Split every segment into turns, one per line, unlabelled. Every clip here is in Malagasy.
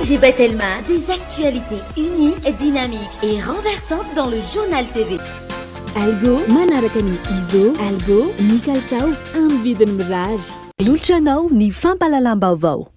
GG Bethelma, des actualités uniques, dynamiques et renversantes dans le journal TV.
Algo manaraka ny Izo, Algo ny kalitao amin'ny vidiny mirary.
Lolotranao ny fampalalam-baovao.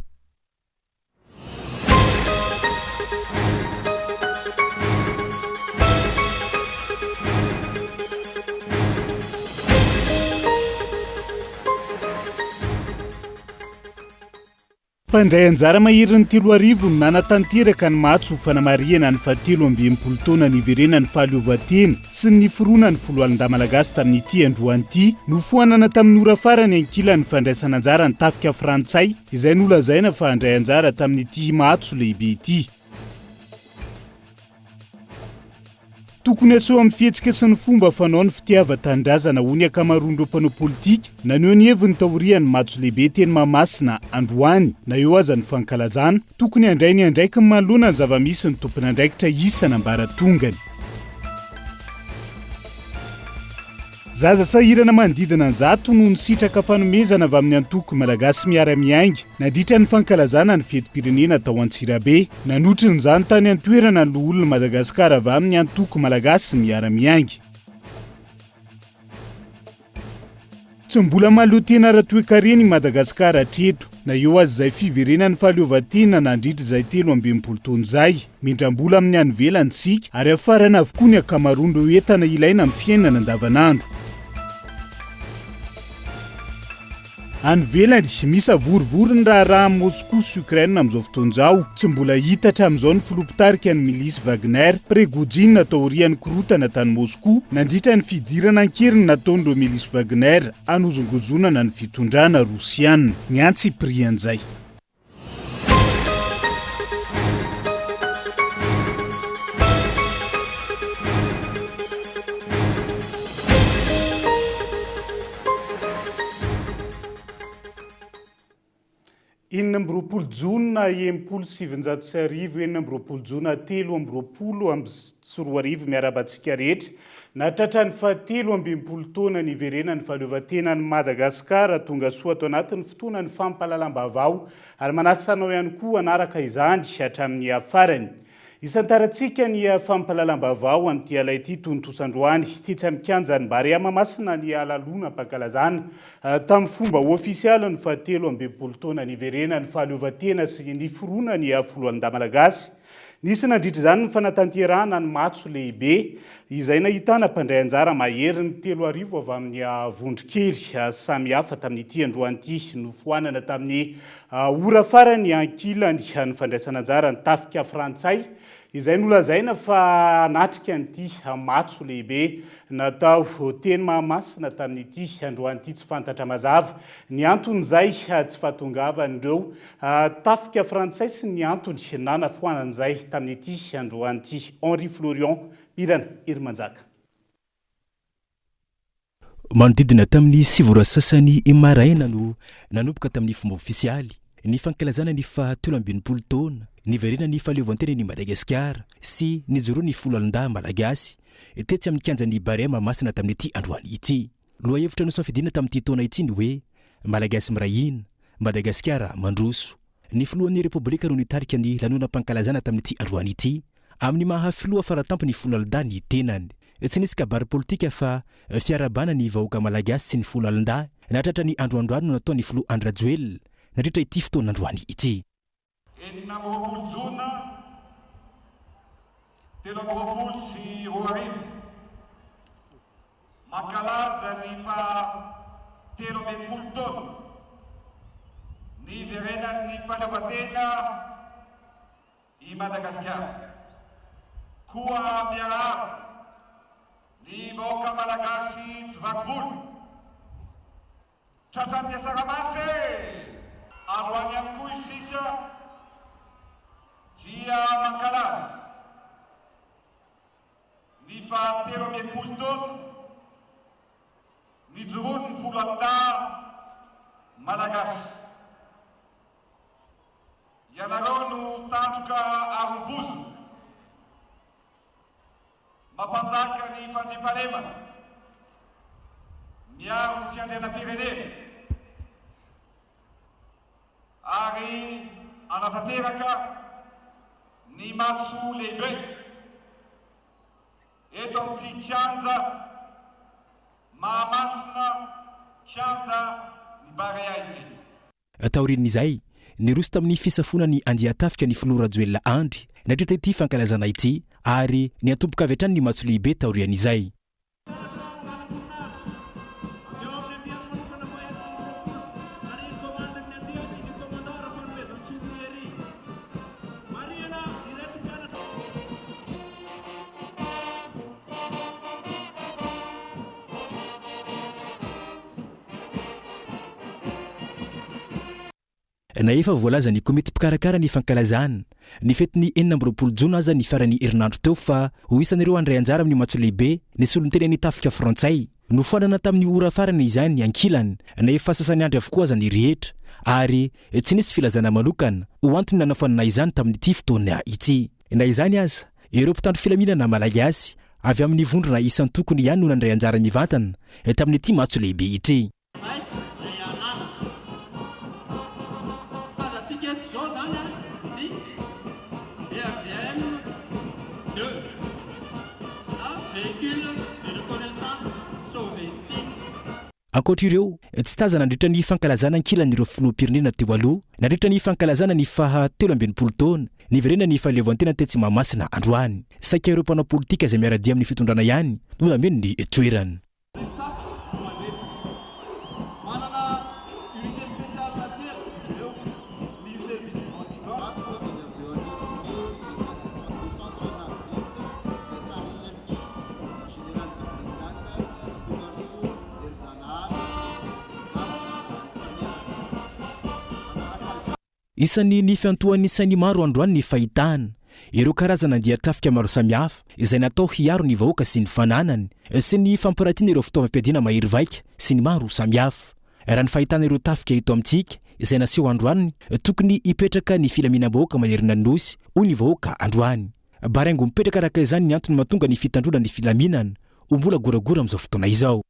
Pandray anjara mahery ny 3 arivo no nanatanteraka ny matso fanamariana ny 17 taona niverenany fahaleovan-tena sy ny niforoana ny foloalindahy malagasy tamin'ity androany ity nofoanana tamin'ny ora farany ankilan'ny fandraisana anjara ny tafika frantsay izay nolazaina fa handray anjara tamin'ity matso lehibe ity. Tokony aseho amin'ny fihetsika sy ny fomba fanao ny fitiava-tandrazana ho ny akamaroan'ireo mpanao politika naneho ny heviny taorian'ny matso lehibe teny Mahamasina androany na eo aza ny fankalazana tokony handray ny andraiky ny manoloana ny zava-misy ny tompony andraikitra isana ambaratongany. Zaza sahirana manodidina ny 100 no nisitraka fanomezana avy amin'ny antoko malagasy miara-miainga nandritra ny fankalazana ny fetim-pirenena tao Antsirabe nanotry n'izany tany an-toerana ny loholona Madagasikara avy amin'ny antoko malagasy miara-miainga. Tsy mbola mahaleo tena ara-toe-karena i Madagasikara hatreto na eo azy izay fiverenany fahaleovan-tena nandritra izay 13 taona izay mindrambola amin'ny any ivelany sika ary afarana avokoa ny akamaroan'ireo entana ilaina amin'ny fiainana andavanandro. Any ivelany misy avorivory ny raharaha Moscou sy Ukraine amin'izao fotoana izao tsy mbola hita hatramin'izao ny filopitarika ny milisy Wagner Prigozhin natao rian'ny korotana tany Moscou nandritra ny fidirana ankeriny nataon'ireo milisy Wagner hanozongozonana ny fitondrana Rosiana ny antsy prian'izay. Enina amby roapolo jona 1700 enina amby roapolo jona 13 amby sy 4 arivo miarabantsika rehetra nahatratra ny 17 taona niverenany fahaleovan-tena ny Madagasikara tonga soa ato anatin'ny fotoana ny fampalalam-baovao ary manasanao ihany koa anaraka izany hatramin'ny afarany. Isantarantsika ny fampalalam-baovao amin'ity ala ity tontosandroany ity tsy amikanjany Barea Mahamasina ny alalona ampankalazana tamin'ny fomba ofisialy ny 17 taona niverenany fahaleovan-tena sy niforoana ny foloalindahy malagasy. Nisy nandritra izany ny fanatanterahana ny matso lehibe izay nahitana mpandray anjara mahery ny 3 arivo avy amin'ny vondrokely samy hafa tamin'ity androany ity nofoanana tamin'ny ora farany ankilany ny fandraisana anjara ny tafika frantsay izay nolazaina fa natrika an'ity matso lehibe natao teny Mahamasina tamin'ity androany ity tsy fantatra mazava ny anton'izay tsy fahatongavan'ireo tafika frantsay sy ny antony nanafoanan'izay tamin'ity androany ity. Henri Florian Pirana Irmanjaka.
Manodidina tamin'ny 7 sasany maraina no nanomboka tamin'ny fomba ofisialy ny fankalazana ny 17 taona niverena ny fahaleovan-tena ny Madagasikara sy nijoro ny foloalindahy malagasy tetsy amin'ny kianjan'ny Barea Mahamasina tamin'ity androany ity. Loha hevitra no safidina tamin'ity taona ity ny hoe malagasy mirahina, Madagasikara mandroso. Ny filohan'ny Repoblika no nitarika ny lanonam-pankalazana tamin'ity androany ity amin'ny mahafiloha faratampo ny foloalindahy ny tenany. Tsy nisy kabary politika fa fiarabana ny vahoaka malagasy sy ny foloalindahy nahatratra ny androandroany no natao ny filo Andrajoel nandritra ity fotoanandroany ity.
Enina amby roapolo jona 13 sy 4 arivo mankalaza ny 17 taona niverenany fahaleovan-tena i Madagasikara koa miarahaba ny vahoaka malagasy tsy vakivoly tratrany Asaramanitra androany ihany koa isika dia mankalaza ny 17 taona nijoroany ny foloalindahy malagasy. Ianareo no tandroka arovozona mampanjaka ny fandriampahalemana miaro ny fiandrianam-pirenena ary anatanteraka ny matso lehibe eto amin'ity kianja Mahamasina kianja ny Barea ity.
Taorian'izay niroso tamin'ny fisafonany andiatafika ny filoha Rajoelina Andry natritra ity fankalazana ity ary ny atomboka avy hatrany ny matso lehibe taorian'izay. Na efa voalaza ny komity mpikarakara ny fankalazana ny fetiny 4 jona aza ny farany herinandro teo fa ho isan'ireo andray anjara amin'ny matso lehibe ny solon-teny ny tafika frantsay no fanana tamin'ny ora farany izany ankilany na efa sasany andro avokoa aza ny rehetra ary tsy nisy filazana manokana ho antony nanafanana izany tamin'ity fotoana ity. Na izany aza ireo mpitandro filaminana malagasy avy amin'ny vondrona isan'ny tokony ihany no nandray anjara mivantana tamin'ity matso lehibe ity. Ankoatr'ireo tsy tazana nandritra ny fankalazana ankilan'ireo filoham-pirenena teo aloha nandritra ny fankalazana ny faha 13 taona niverena ny fahaleovantena tetsy Mahamasina androany saika ireo mpanao politika izay miaradia amin'ny fitondrana ihany no nameno ny toerany. Isan'ny ny fiantohan'ny sainy maro androany ny fahitana ireo karazana andiatrafika maro samihafa izay natao hiaro ny vahoaka sy ny fananany sy ny fampirantiana ireo fitaovam-piadiana mahery vaika sy ny maro samihafa. Raha ny fahitana ireo tafika eto amintsika izay naseho androany tokony hipetraka ny filaminam-bahoaka maherina ny nosy hoy ny vahoaka androany. Baraingo mipetraka araka izany ny antony mahatonga ny fitandrona ny filaminana ho mbola goragora amin'izao fotoana izao.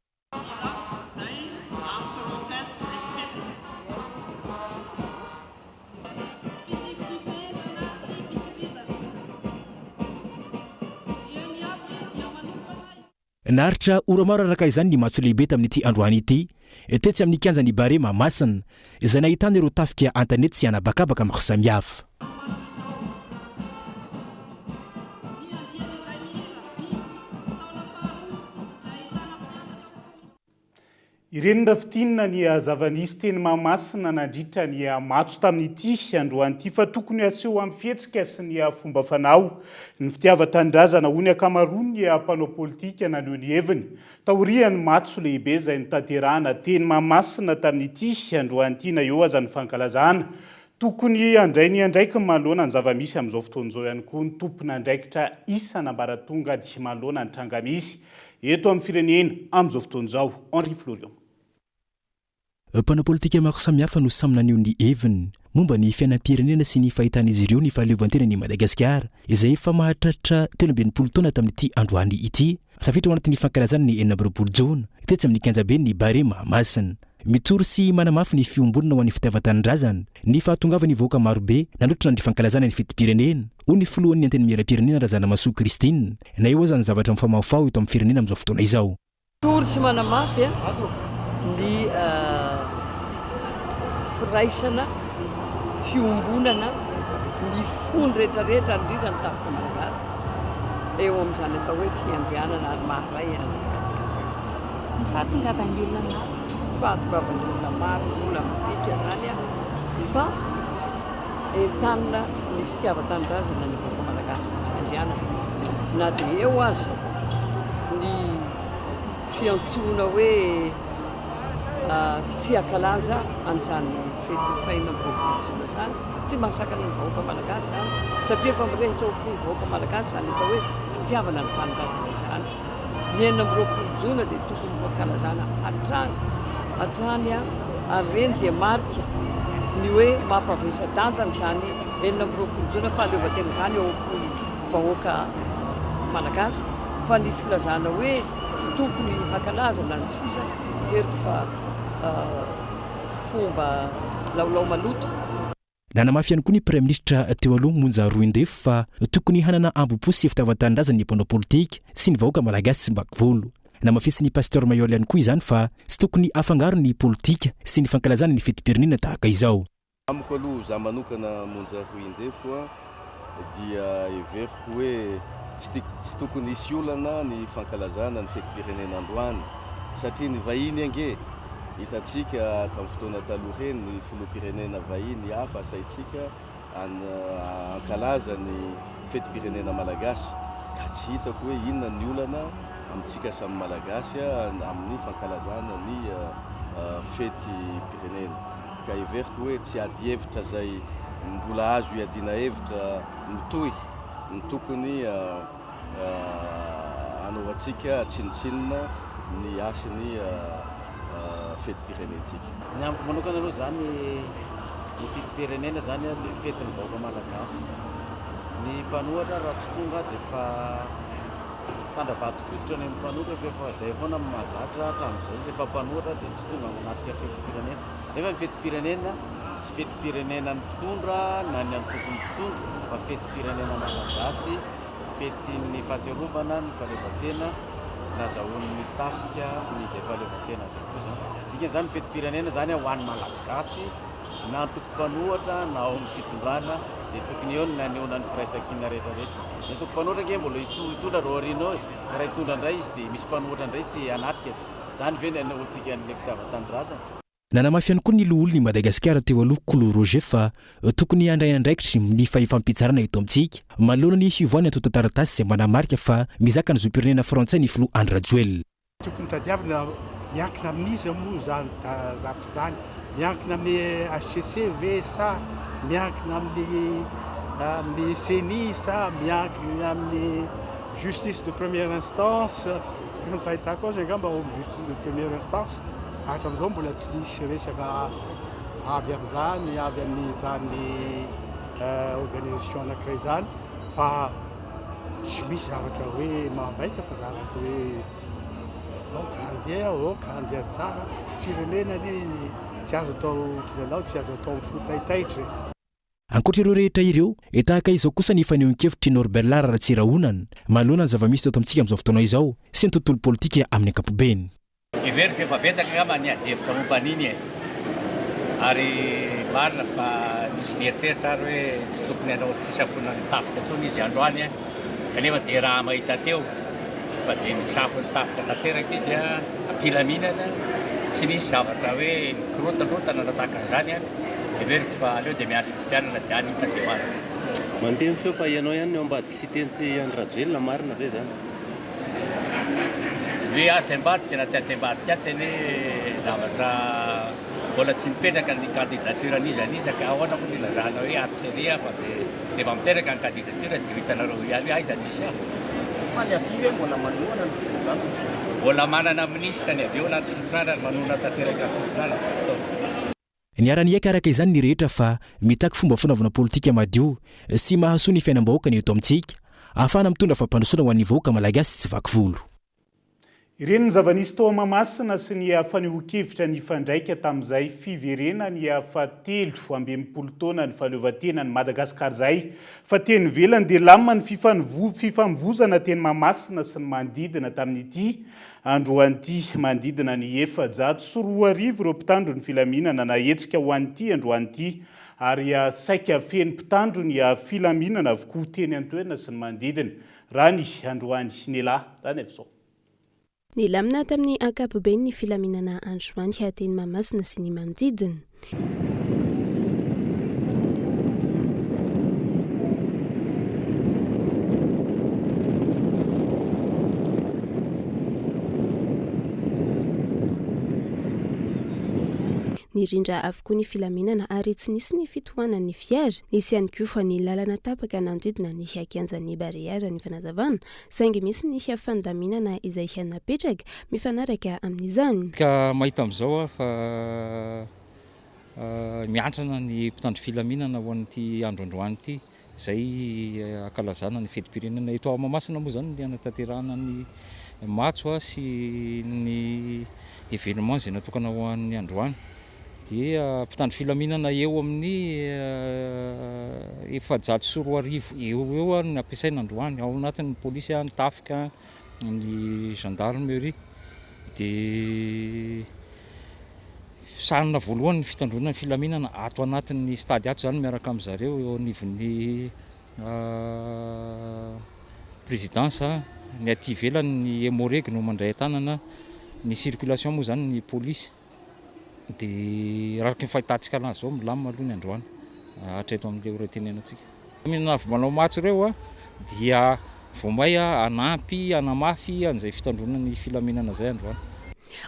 Naharitra ora maro araka izany ny matso lehibe tamin'ity androany ity tetsy amin'ny kianja ny Barea Mahamasina izay nahitana ireo tafika antanety sy anabakabaka maro samihafa.
Ireny rafitinina ny zavanisy teny Mahamasina nandritra ny matso tamin'ity androany ity fa tokony aseho amin'ny fihetsika sy ny fomba fanao ny fitiavan-tanindrazana ho ny ankamaroany ny mpanao politika naneho ny heviny taorian'ny matso lehibe izay notanterahana teny Mahamasina tamin'ity androany ity na eo aza ny fankalazana tokony andrainy andraiky manoloana ny zavamisy amin'izao fotoan'izao ihany koa ny tompona andraikitra isan'ambaratonga ny manoloana ny tranga misy eto amin'ny firenena amin'izao fotoan'izao. Henri Florian.
Mpanao politika maro samihafa no samy naneho ny heviny momba ny fiainam-pirenena sy ny fahitan'izy ireo ny fahaleovantenany ny Madagasikara izay efa mahatratra 13 taona tamin'ity androany ity tafiditra ao anatin'ny fankalazana ny 4 jona tetsy amin'ny kianjabe ny Barea Mahamasina. Mitsoro sy manamafy ny fiombonana ho an'ny fitiavan-tanindrazana ny fahatongavany vahoaka marobe nandrotrina ny fankalazana ny fetim-pirenena ho ny filohan'ny anteny miaram-pirenena Razanamaso Christine na eo aza ny zavatra mifamafao eto amin'ny firenena amin'izao fotoana izao.
Mitsoro sy manamafy ny firaisana fiombonana ny fony rehetrarehetra indrindra ny tafika malagasy eo amin'izany atao hoe fiandrianana ary maharay any Madagasikara. Ny fahatongavan'ny olona maro fahatongavany olona maro olona midika zany fa entanina ny fitiavan-tanindrazana ny vahoaka malagasy ny fiandrianana na dia eo aza ny fiantsoana hoe tsy akalaza anjany fety fahinam-boabolitsona zany tsy mahasakana ny vahoaka malagasy zany satria efa mirehitra okoa ny vahoaka malagasy zany atao hoe fitiavana ny tanindrazana izany. Ny 4 jona dia tokony makalazana hatrany ary reny dia marika ny hoe mampavesa-danjany zany 4 jona fahaleovantena zany eo amin'ny vahoaka malagasy fa ny filazana hoe tsy tokony hakalazana ny sisa veriko fa fomba laolao maloto.
Nanamafy ihany koa ny Premier ministre teo aloha Monja Roindefo fa tokony hanana ambopo sy fitaovan-tanindrazana ny mpanao politika sy ny vahoaka malagasy tsy mbaky volo. Namafisy ny pasteur Mayol ihany koa izany fa tsy tokony afangaro ny politika sy ny fankalazana ny fetim-pirenena tahaka izao.
Amiko aloha za manokana Monja Roindefo dia everiko hoe tsy tokony hisy olana ny fankalazana ny fetim-pirenena androany satria ny vahiny ange hitatsika tamin'ny fotoana taloha reny ny filoham-pirenena vahiny hafa asaitsika ankalaza ny fetim-pirenena malagasy ka tsy hitako hoe inona ny olana amintsika samy malagasy amin'ny fankalazana ny fety-pirenena ka everiko hoe tsy ady hevitra zay mbola azo iadina hevitra mitohy ny tokony anaovantsika tsinotsinona ny asiny fetim-pirenentsika.
Ny amiko manokana aloha zany ny fetim-pirenena zany dia fetin'ny vahoaka malagasy. Ny mpanohatra raha tsy tonga dia efa tandravatokoditra ny mpanohatra efa zay foana mahazatra hatramin'izay rehefa mpanohatra dia tsy tonga manatrika fetim-pirenena. Nefa ny fetim-pirenena tsy fetim-pirenena ny mpitondra na ny antokony mpitondra fa fetim-pirenena malagasy, fetin'ny fahatsiarovana ny fahaleovantena nazahoan'ny tafika ny izay fahaleovantena zay koa zany. Dikany zany fetim-pirenena zany ho an'ny malagasy na antoko-mpanohatra na ao amin'ny fitondrana dia tokony eo na neona ny firaisan-kina rehetrarehetra. Ny antoko-mpanohatra nge mbola hitondra ro aoriana eo raha hitondra indray izy dia misy mpanohatra indray tsy hanatrika zany ve ny anaovantsika ny fitaovan-tanindrazana.
Nanamafy ihany koa ny loholon'i Madagasikara teo aloha Kolo Roger fa tokony handray andraikitry ny fahifampitsarana eto amintsika manoloana ny fivoany antota taratasy izay manamarika fa mizaka ny zoam-pirenena frantsay ny filoha Andry Rajoelina.
Tokony tadiavina miankina amin'izy moa zany zavatra zany, miankina amin'ny HCC, VSA, miankina amin'ny CENI sa miankina amin'ny justice de première instance. Ny fahitako azy angamba ao amin'ny justice de première instance hatramin'izao mbola tsy nisy resaka avy amin'izany, avy amin'izany organisation anankiray zany fa tsy misy zavatra hoe mahambaika fa zavatra hoe ka handeha tsara firenena tsy azo atao kilalao, tsy azo atao mifotahitaitra.
Ankoatra ireo rehetra ireo, tahaka izao kosa ny fanehoan-kevitry Norbert Lara Ratsirahonana manoloana ny zava-misy eto amintsika amin'izao fotoana izao sy ny tontolo politika amin'ny ankapobeny.
Everiko efa betsaka ngamba ny adevitra momban'iny ary marina fa nisy nieritreritra ary hoe tsy tokony hanao fisafona ny tafika tsony izy androany kanefa dia raha mahita teo fa dia misafo ny tafika tanteraka izy ampilaminana tsy nisy zavatra hoe kirotanrotana natahaka an'izany everiko fa aleo dia miandry fifidianana dia any hitandreo any.
Mandeha feo fa ianao ihany no ambadiky sy teny Andry Rajoelina marina ve zany?
Hoe atsy ambadika na tsy atsy ambadika atsy ny zavatra mbola tsy mipetraka ny candidature-an'izy anizaka ahoana koa ny lazana hoe atsy ria fa dia rehefa miteraka ny candidature dia hitanareo ihany aiza nisy aho.
Fa ny avy hoe mbola manohana ny fitondrana?
Mbola manana ministra ny avy eo anaty fitondrana manohana tanteraka ny fitondrana fotoana.
Niarany eka araka izany ny rehetra fa mitaky fomba fanaovana politika madio sy mahasoa ny fiainam-bahoaka ny eto amintsika ahafahana mitondra fampandrosoana ho an'ny vahoaka malagasy tsy vaky volo.
Ireny ny zava-nisy tao Mahamasina sy ny fanehoan-kevitra ny fandraika tamin'izay fiverena ny fahatelo amby enimpolo taona ny fahaleovantena ny Madagasikara zay fa teny velany dia lamina ny fifamoivoizana teny Mahamasina sy ny manodidina tamin'ity androan'ity manodidina ny 704 ireo mpitandro ny filaminana na hetsika ho an'ity androan'ity ary saika feno mpitandro ny filaminana avokoa teny an-toerana sy ny manodidina raha ny androany Nela raha ny avizao.
Ny lamina tamin'ny ankapobeny ny filaminana androany hateny Mahamasina sy ny manodidina. Nirindra avokoa ny filaminana ary tsy nisy ny fitohanan'ny fiara, nisy ihany koa fa ny lalana tapaka nanodidina ny hakianjan'ny bariera ny fanazavana, saingy misy ny fandaminana izay napetraka mifanaraka amin'izany.
Ka mahita amin'izao fa miantrana ny mpitandro filaminana ho an'ity androandroany ity izay akalazana ny fetim-pirenena eto Mahamasina moa zany ny anatanterahana ny matso sy ny événement izay natokana ho an'ny androany. dia mpitandro filaminana eo amin'ny efajato sy roa arivo eo ny ampiasaina androany, ao anatin'ny polisy ny tafika, ny gendarmerie. Dia sanina voalohany ny fitandrona ny filaminana ato anatin'ny stady ato zany miaraka amin'zareo eo anivon'ny présidence, ny aty ivelany ny Emoreg no mandray tanana, ny circulation moa zany ny polisy. Dia araka ny fahitantsika anazy zao milamina aloha ny androany hatreto amin'ilay oretenenantsika. Minavy manao matso ireo dia vomay anampy anamafy an'izay fitandronany filaminana zay androany.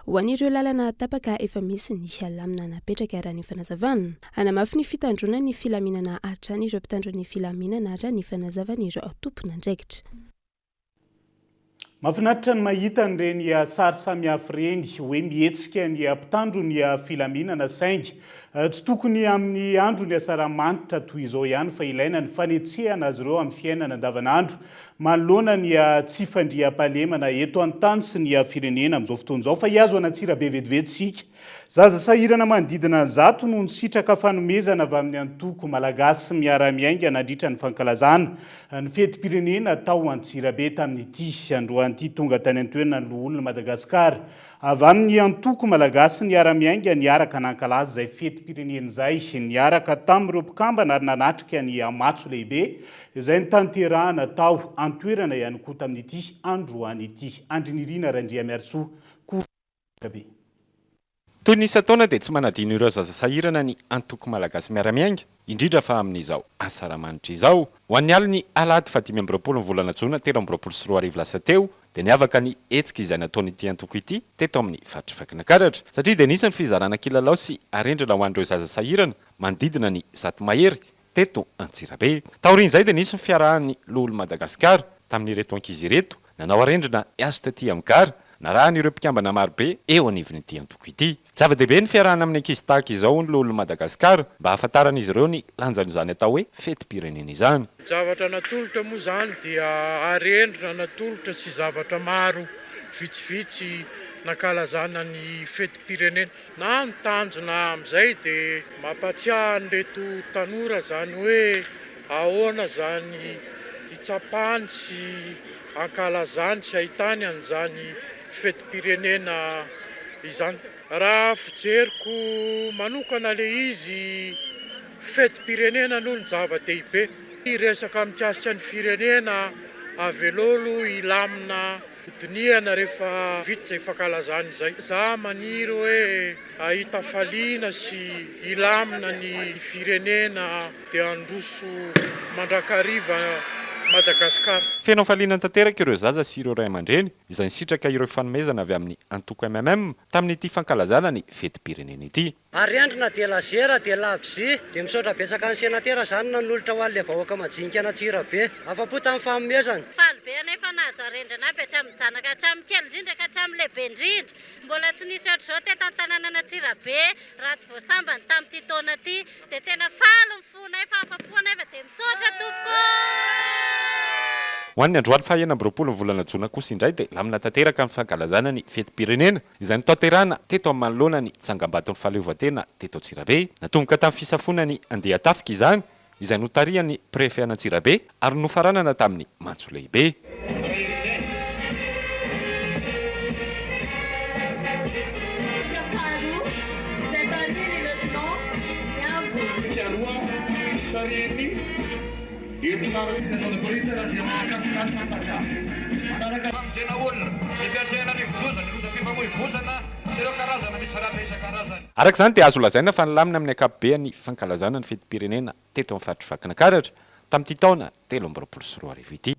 Ho an'ireo lalana tapaka efa misy ny alamina napetraka raha ny fanazavana. Anamafy ny fitandrona ny filaminana hatrany ireo mpitandro ny filaminana raha ny fanazavana ireo tompona andraikitra.
Mahafinaritra ny mahita an'ireny sary samihafa ireny hoe mihetsika ny mpitandro ny filaminana saingy tsy tokony amin'ny andro ny asaramanitra toy izao ihany fa ilaina ny fanetsehana azy ireo amin'ny fiainana andavanandro manoloana ny tsy fandriam-pahalemana eto an-tany sy ny firenena amin'izao fotoana izao fa hiazo anatsirabe vetivetsika. Zaza sahirana manodidina zato no nisitraka fanomezana avy amin'ny antoko malagasy miara-miainga nandritra ny fankalazana ny fetim-pirenena tao Antsirabe tamin'ity androany ity tonga tany an-toerana ny loholona Madagasikara. Avy amin'ny antoko malagasy niara-miainga niaraka nankalaza izay fetim-pirenena izay niaraka tamin'ireo mpikambana ary nanatrika ny matso lehibe izay nitanterahana tao an-toerana ihany koa tamin'ity androany ity. Andrinirina Randriamiarsoa Korabe.
Toy ny isa-taona dia tsy manadino ireo zaza sahirana ny antoko malagasy miara-miainga indrindra fa amin'izao asaramanitra izao. Ho an'ny aliny alahady 5 ny volana Jona 2024 lasa teo dia niavaka ny hetsika izay nataon'ity antoko ity teto amin'ny faritra Vakinankaratra satria dia nisy ny fizarana kilalao sy arendrina ho an'ireo zaza sahirana manodidina ny zato mahery teto Antsirabe. Taorian'izay dia nisy ny fiarahan'ny lohol'i Madagasikara tamin'ireto ankizy ireto nanao arendrina azo taty amin'ny gara narahan'ireo mpikambana marobe eo anivon'ity antoko ity. Zava-dehibe ny fiarahana amin'ny ankizy tahaka izao ny lohol'i Madagasikara mba hahafantaran'izy ireo ny lanjan'izany atao hoe fetim-pirenena izany.
Zavatra natolotra moa zany dia arendrina natolotra sy zavatra maro vitsivitsy nankalazana ny fetim-pirenena. Na ny tanjona amin'izay dia mampatsiahy an'ireto tanora zany hoe ahoana zany hitsapany sy ankalazany sy ahitany an'izany fetim-pirenena izany. Raha fijeriko manokana le izy fetim-pirenena aloha ny zava-dehibe. Resaka mikasika ny firenena avelolo ilamina dinihana rehefa vita izay fankalazana izay. Za maniry hoe ahita faliana sy ilamina ny firenena dia androso mandrakariva Madagasikara.
Fenao faliana tanteraka ireo zaza sy ireo ray aman-dreny izay nisitraka ireo fanomezana avy amin'ny antoko MMM tamin'ity fankalazana ny fetim-pirenena ity.
Arendrina dia lazera dia labzy dia misaotra betsaka ny senatera zany nanolotra ho an'ilay vahoaka majinika an'Antsirabe. Afa-po tamin'ny fanomezana.
Falibe anefa nahazo arendrina aby hatramin'ny zanaka hatramin'ny kely indrindra ka hatramin'ny lehibe indrindra. Mbola tsy nisy ohatr'izao teto an-tanàna an'Antsirabe raha tsy voasambany tamin'ity taona ity dia tena falo ny fonay fa afa-po anefa dia misaotra tompoko.
Ho an'ny androany faha 20 ny volana Jona kosa indray dia lamina tanteraka ny fankalazana ny fetim-pirenena izay notanterahana teto amin'ny manoloana ny tsangam-bato ny fahaleovantena teto Antsirabe. Natomboka tamin'ny fisafoana ny andeha tafika izany izay notarihan'ny prefet an'Antsirabe ary nofaranana tamin'ny matso lehibe. Araka izany dia azo lazaina fa nilamina amin'ny ankapobeny fankalazana ny fetim-pirenena teto amin'ny faritra Vakinankaratra tamin'ity taona 2024 ity.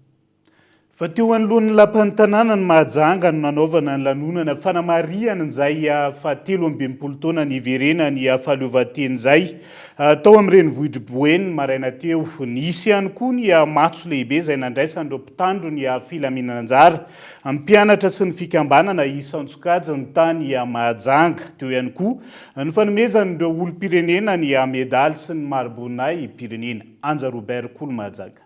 Fa teo anoloan'ny lapan'ny tanàna ny Mahajanga no nanaovana ny lanonana fanamariana izay fa 13 taona niverena ny fahaleovantena izay tao amin'ireny vohidrim-boeny maraina teo. Nisy ihany koa ny matso lehibe izay nandraisan'ireo mpitandro ny filaminana anjara mpianatra sy ny fikambanana isan-tsokajy ny tany Mahajanga. Teo ihany koa ny fanomezan'ireo olom-pirenena ny medaly sy ny maribonay pirenena. Anja Robert Kolo Mahajanga.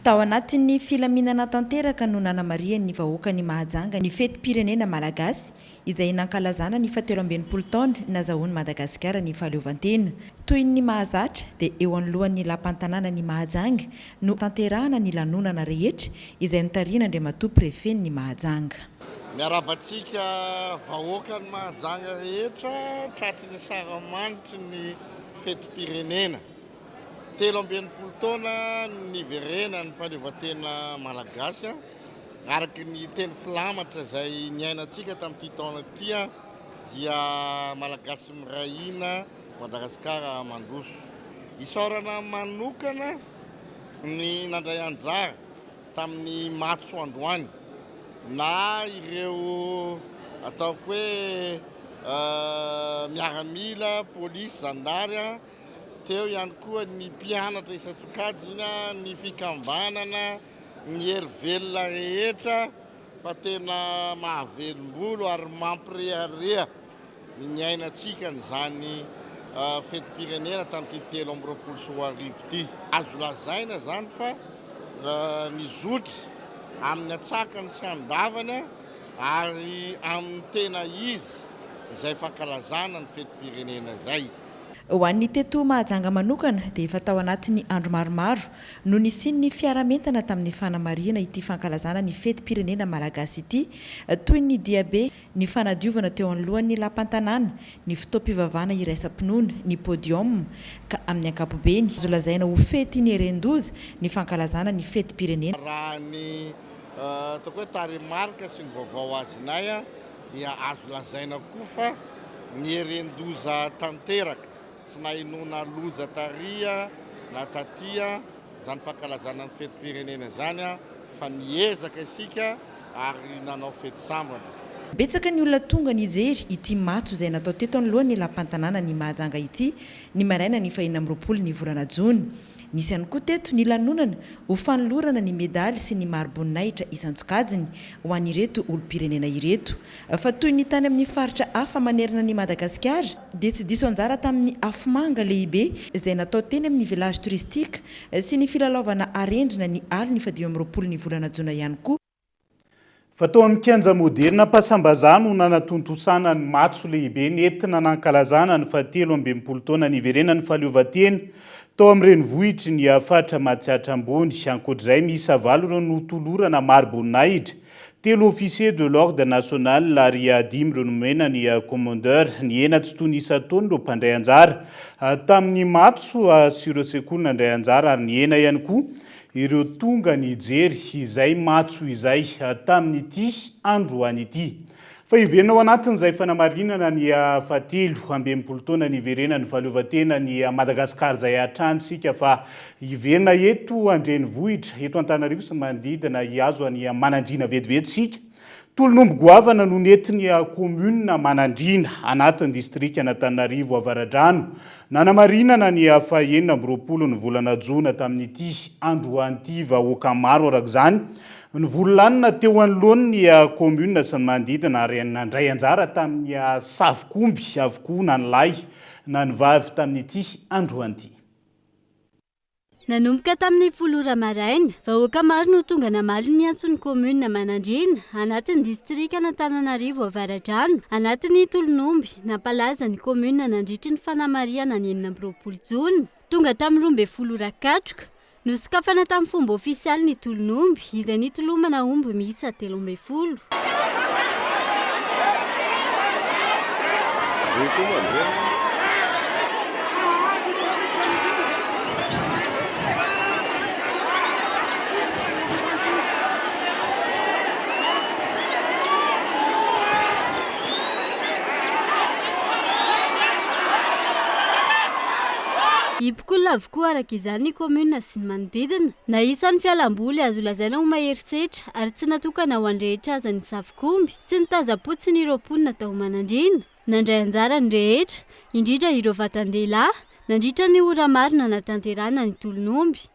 Tao anatin'ny filaminana tanteraka no nanamarian'ny vahoaka ny Mahajanga ny fetim-pirenena malagasy izay nankalazana ny 17 taona nazahoan'i Madagasikara ny fahaleovantena. Toy ny mahazatra dia eo anoloan'ny lampan-tanàna ny Mahajanga no tanterahana ny lanonana rehetra izay notarina Andriamatoa prefet ny Mahajanga.
Miarabantsika vahoaka ny Mahajanga rehetra tratry ny saramanitry ny fetim-pirenena. 17 taona niverena ny fahaleovantena malagasy araky ny teny filamatra izay niainantsika tamin'ity taona ity dia malagasy mirahina Madagasikara mandroso. Isaorana manokana ny nandray anjara tamin'ny matso androany na ireo ataoko hoe miaramila, polisy, zandary teo ihany koa ny mpianatra isan-tsokajina, ny fikambanana, ny herivelona rehetra fa tena mahavelombolo ary mampirearea ny niainantsika n'izany fetim-pirenena tamin'ity 2024 ity. Azo lazaina zany fa nizotry amin'ny atsakany sy andavana ary amin'ny tena izy izay fankalazana ny fetim-pirenena zay.
Ho an'ny teto Mahajanga manokana dia efa tao anatin'ny andro maromaro no nisian'ny fiaramentana tamin'ny fanamariana ity fankalazana ny fetim-pirenena malagasy ity, toy ny diabe, ny fanadiovana teo anoloan'ny lampan-tanàna, ny fitaom-pivavahana iraisam-pinoana, ny podium ka amin'ny ankapobeny azo lazaina ho fety ny herendoza ny fankalazana ny fetim-pirenena.
Raha ny ataoko hoe taremarika sy ny vaovao azinay dia azo lazaina koa fa ny herendoza tanteraka tsy na inona loza taria na tatia zany fankalazana ny fetim-pirenena zany fa niezaka isika ary nanao fety sambatra.
Betsaka ny olona tonga nijery ity matso izay natao teto anoloan'ny lampan-tanàna ny Mahajanga ity ny maraina ny 29 ny volana Jona. Nisy ihany koa teto ny lanonana ho fanolorana ny medaly sy ny mari-boninahitra isan-tsokajiny ho an'ireto olom-pirenena ireto. Fa toy ny tany amin'ny faritra hafa manerana ny Madagasikara dia tsy diso anjara tamin'ny afomanga lehibe izay natao teny amin'ny village touristique sy ny filalaovana arendrina ny aly ny 12 ny volana Jona ihany koa.
Fa tao amin'ny kianja moderna Pasambazano nanatontosana ny matso lehibe nentina nankalazana ny 17 taona niverena ny fahaleovantena tao amin'ny renivohitry ny afatra Matsiatra ambony. Ankoatr'izay misy 9 ireo notolorana mari-boninahitra, 3 officier de l'ordre national ary 10 ireo nomena ny commandeur, ny enatsy toy ny isa-taona ireo mpandray anjara tamin'ny matso sy ireo sekoly nandray anjara ary ny ena ihany koa ireo tonga nijery izay matso izay tamin'ity androany ity. Fa iverina ao anatin'izay fanamarinana ny 17 taona niverena ny fahaleovantena ny Madagasikara izay atrantsika fa iverina eto andrenivohitra eto Antananarivo sy manodidina hiazo ny manandrina vetivetsika. Tolonombo goavana no nentin'ny commune Manandrina anatin'ny district Antananarivo Avaradrano nanamarinana ny 29 ny volana Jona tamin'ity androany ity vahoaka maro arak'izany ny vololanina teo anoloan'ny commune sy ny manodidina ary nandray anjara tamin'ny savikomby avokoa na ny lahy na ny vavy tamin'ity androany ity.
Nanomboka tamin'ny folora maraina, vahoaka maro no tonga namaly ny antson'ny commune Manandrina anatin'ny district Antananarivo Avaradrano anatin'ny tolonomby nampalaza ny commune nandritry ny fanamariana ny 20 Jona. Tonga tamin'ny 12 katroka no sokafana tamin'ny fomba ofisialy ny tolonomby izay nitolomana omby miisa 13. Ipok'olona avokoa araka izany ny commune sy ny manodidina na isan'ny fialamboly azo lazaina ho maherisetra ary tsy natokana ho an'rehetra aza ny savikomby, tsy nitazapotsiny ireo mponina tao Manandrina. Nandray anjara ny rehetra, indrindra ireo vatan-dehilahy, nandritra ny ora maro natanterahana ny tolonomby.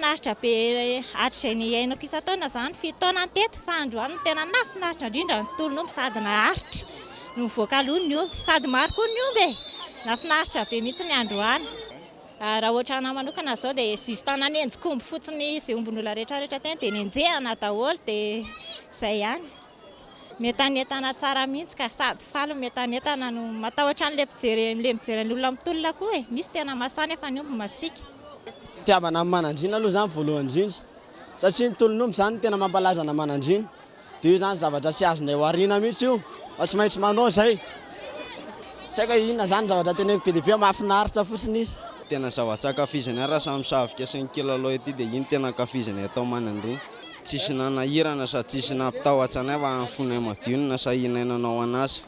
mahafinaritra be atrizay ny iainako isan-taona zany fitaona teto fa androany tena nafinaritra indrindra ny tolon'omby sady naharitra no mivoaka aloha ny omby sady maro koa ny omby nafinaritra be mihitsy ny androany. Raha ohatra anahy manokana zao dia juste nanenjikomby fotsiny izay ombin'olona rehetrarehetra teny dia nenjehana daholo dia izay ihany. Metanetana tsara mihitsy ka sady falo metanetana no matahotra an'le mijery ny olona mitolona koa misy tena masana efa ny omby masika.
Fitiavana amin'ny manandrina aloha zany voalohany indrindra satria ny tolon'omby zany tena mampalaza na manandrina dia io zany zavatra tsy azonay ho ariana mihitsy io fa tsy maintsy manao zay. Tsy haiko inona zany zavatra teneko be dia be mahafinaritra fotsiny izy.
Tena zavatra ankafizany raha samy misavika sy ny kilalao ety dia iny tena ankafizany atao manandrina. Tsisy nanahirana sady tsisy nampitahotra anay fa anfonay madio na sahinay nanao anazy.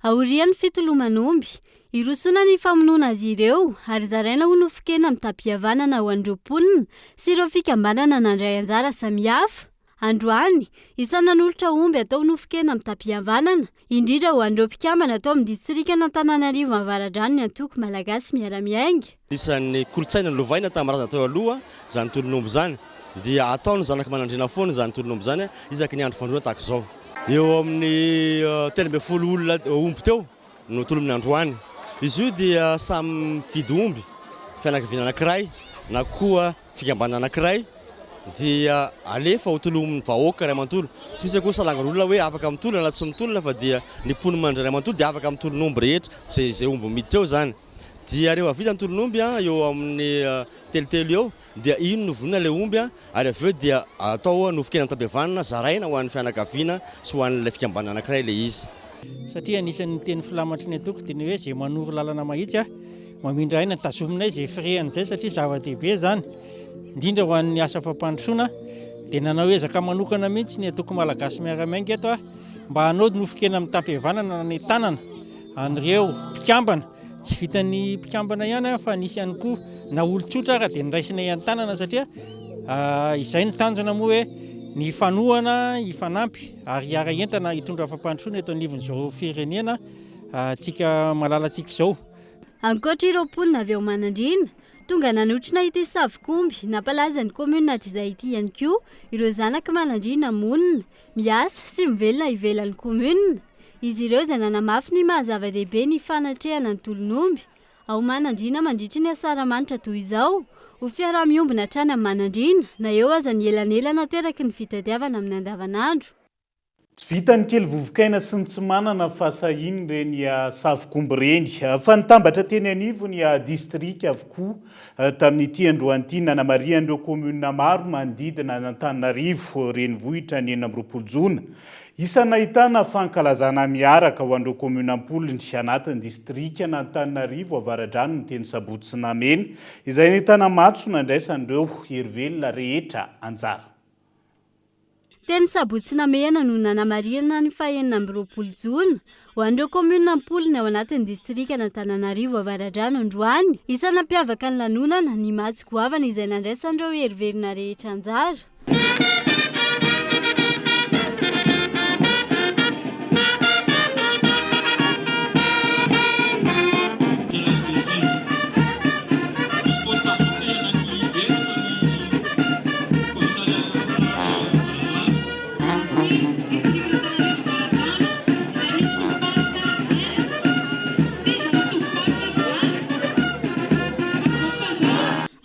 Aorian'ny fitoloman'omby irosona ny famonoana azy ireo ary zaraina ho nofikena amin'ny tapiavanana ho an'ireo mponina sy ireo fikambanana nandray anjara samihafa. Androany isana n'olotra omby atao nofikena amin'ny tapiavanana indrindra ho an'ireo mpikambana atao amin'ny distrikana Antananarivo Avaradrano ny antoko malagasy miara-miainga.
Isan'ny kolotsaina lovaina tamin'ny tao aloha zany tolon'omby zany dia ataony zanaka manandrina foana zany tolon'omby zany isaky ny andro fandroana tahaka izao. Eo amin'ny 30 olona omby teo no tolomin'ny androany. Izy io dia samy fidy omby fianakaviana anankiray na koa fikambana anankiray dia alefa ho tolomin'ny vahoaka ray amantolo. Tsy misy akory salangan'olona hoe afaka mitolona na tsy mitolona fa dia ny mpony mandray ray amantolo dia afaka mitolon'omby rehetra izay omby miditra eo zany. Dia rehefa vita ny tolon'omby eo amin'ny telotelo eo dia ino no vonina ilay omby ary avy eo dia atao nofikena tapiavanana zaraina ho an'ny fianakaviana sy ho an'ilay fikambana anankiray ilay izy.
Satria anisan'ny teny filamatry ny atoko dia ny hoe izay manoro lalana mahitsy mamindra aina ny tazominay izay firehan'izay satria zava-dehibe zany indrindra ho an'ny asa fampandrosoana dia nanao ezaka manokana mihitsy ny atoko malagasy miara-miainga eto mba hanao nofikena amin'ny tapiavanana ny tanana an'ireo mpikambana. Tsy vitan'ny mpikambana ihany fa nisy ihany koa na olon-tsotra raha dia niraisinay an-tanana satria izay ny tanjona moa hoe ny fanohana ifanampy ary ara-entana hitondra fampandrosoana eto anivon'izao firenena tsika malalantsika izao.
Ankoatra ireo mponina avy ao manandrina tonga nanotrona ity savikomby nampalaza ny komuna hatrizay ity ihany koa ireo zanaka manandrina monina miasa sy mivelona ivelan'ny komuna. Izy ireo izay nanamafy ny mahazava-dehibe ny fanatrehana ny tolon'omby ao manandrina mandritry ny asaramanitra toy izao ho fiaraha-miombina hatrany amin'ny manandrina na eo aza ny elanelana teraky ny fitadiavana amin'ny andavanandro.
Tsy vitany kely vovokaina sy ny tsy manana fahasahiny reny savikomby reny fa nitambatra teny anivo ny distrika avokoa tamin'ity androany ity nanamarian'ireo komuna maro manodidina Antananarivo renivohitra ny 20 Jona. Isana ahitana fankalazana miaraka ho an'ireo komunam-polony anatin'ny distrika Antananarivo Avaradrano ny teny Sabotsy Namena izay nahitana matso nandraisan'ireo herivelona rehetra anjara.
Teny Sabotsy Namena no nanamariana ny 20 Jona ho an'ireo komunam-polony ao anatin'ny distrika Antananarivo Avaradrano androany. Isana mpiavaka ny lanonana ny matso goavana izay nandraisan'ireo herivelona rehetra anjara.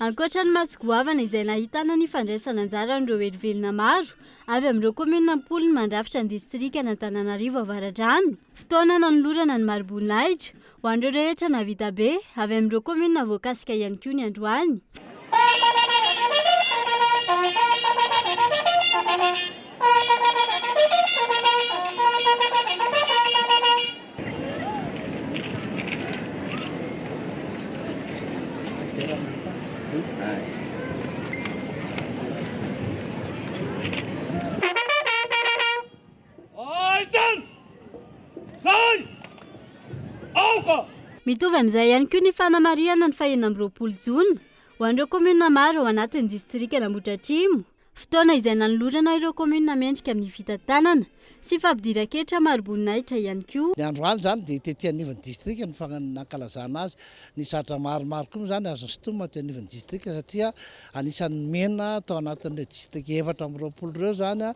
Ankoatra ny matso goavana izay nahitana ny fandraisana anjara an'ireo herivelona maro avy amin'ireo komunam-polony mandrafitra ny distrika Antananarivo Avaradrano. Fotoana nanolorana ny mari-boninahitra ho an'ireo rehetra navita be avy amin'ireo komuna voakasika ihany koa ny androany. Mitovy amin'izay ihany koa ny fanamariana ny 20 Jona ho an'ireo komuna maro ao anatin'ny distrika Nambotra Atrimo fotoana izay nanolorana ireo komuna mendrika amin'ny fitantanana sy fampidiran-ketra maroboninahitra ihany koa.
Ny androany zany dia tety anivon'ny distrika ny nankalazana azy. Ny zatra maromaro koa zany azo sintomina teo anivon'ny distrika satria anisan'ny mena tao anatin'ireo distrika 420 ireo zany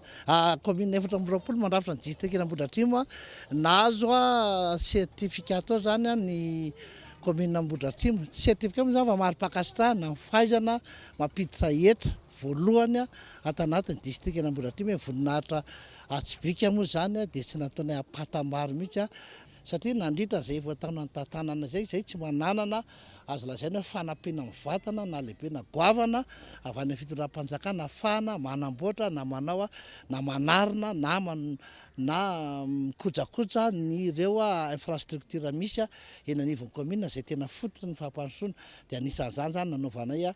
komuna 420 mandrafitra ny distrika Ambohidratrimo nahazo sertifikato zany ny komuna Ambohidratrimo. Sertifikato zany fa mari-pakasitrahana fahaizana mampiditra hetra voalohany ato anatin'ny distrika Ambohidratrimo voninahitra Atsibika moa zany dia tsy nataonay apatam-bary mihitsy satria nandritra zay voataona ny tantanana zay tsy mananana azo lazaina fanampiana amin'ny vatana na lehibe na goavana avy any fitondram-panjakana afahana manamboatra na manao na manarina na mikojakoja ny ireo infrastructure misy eny anivon'ny komuna zay tena fototra ny fampandrosoana dia anisan'izany zany nanaovanay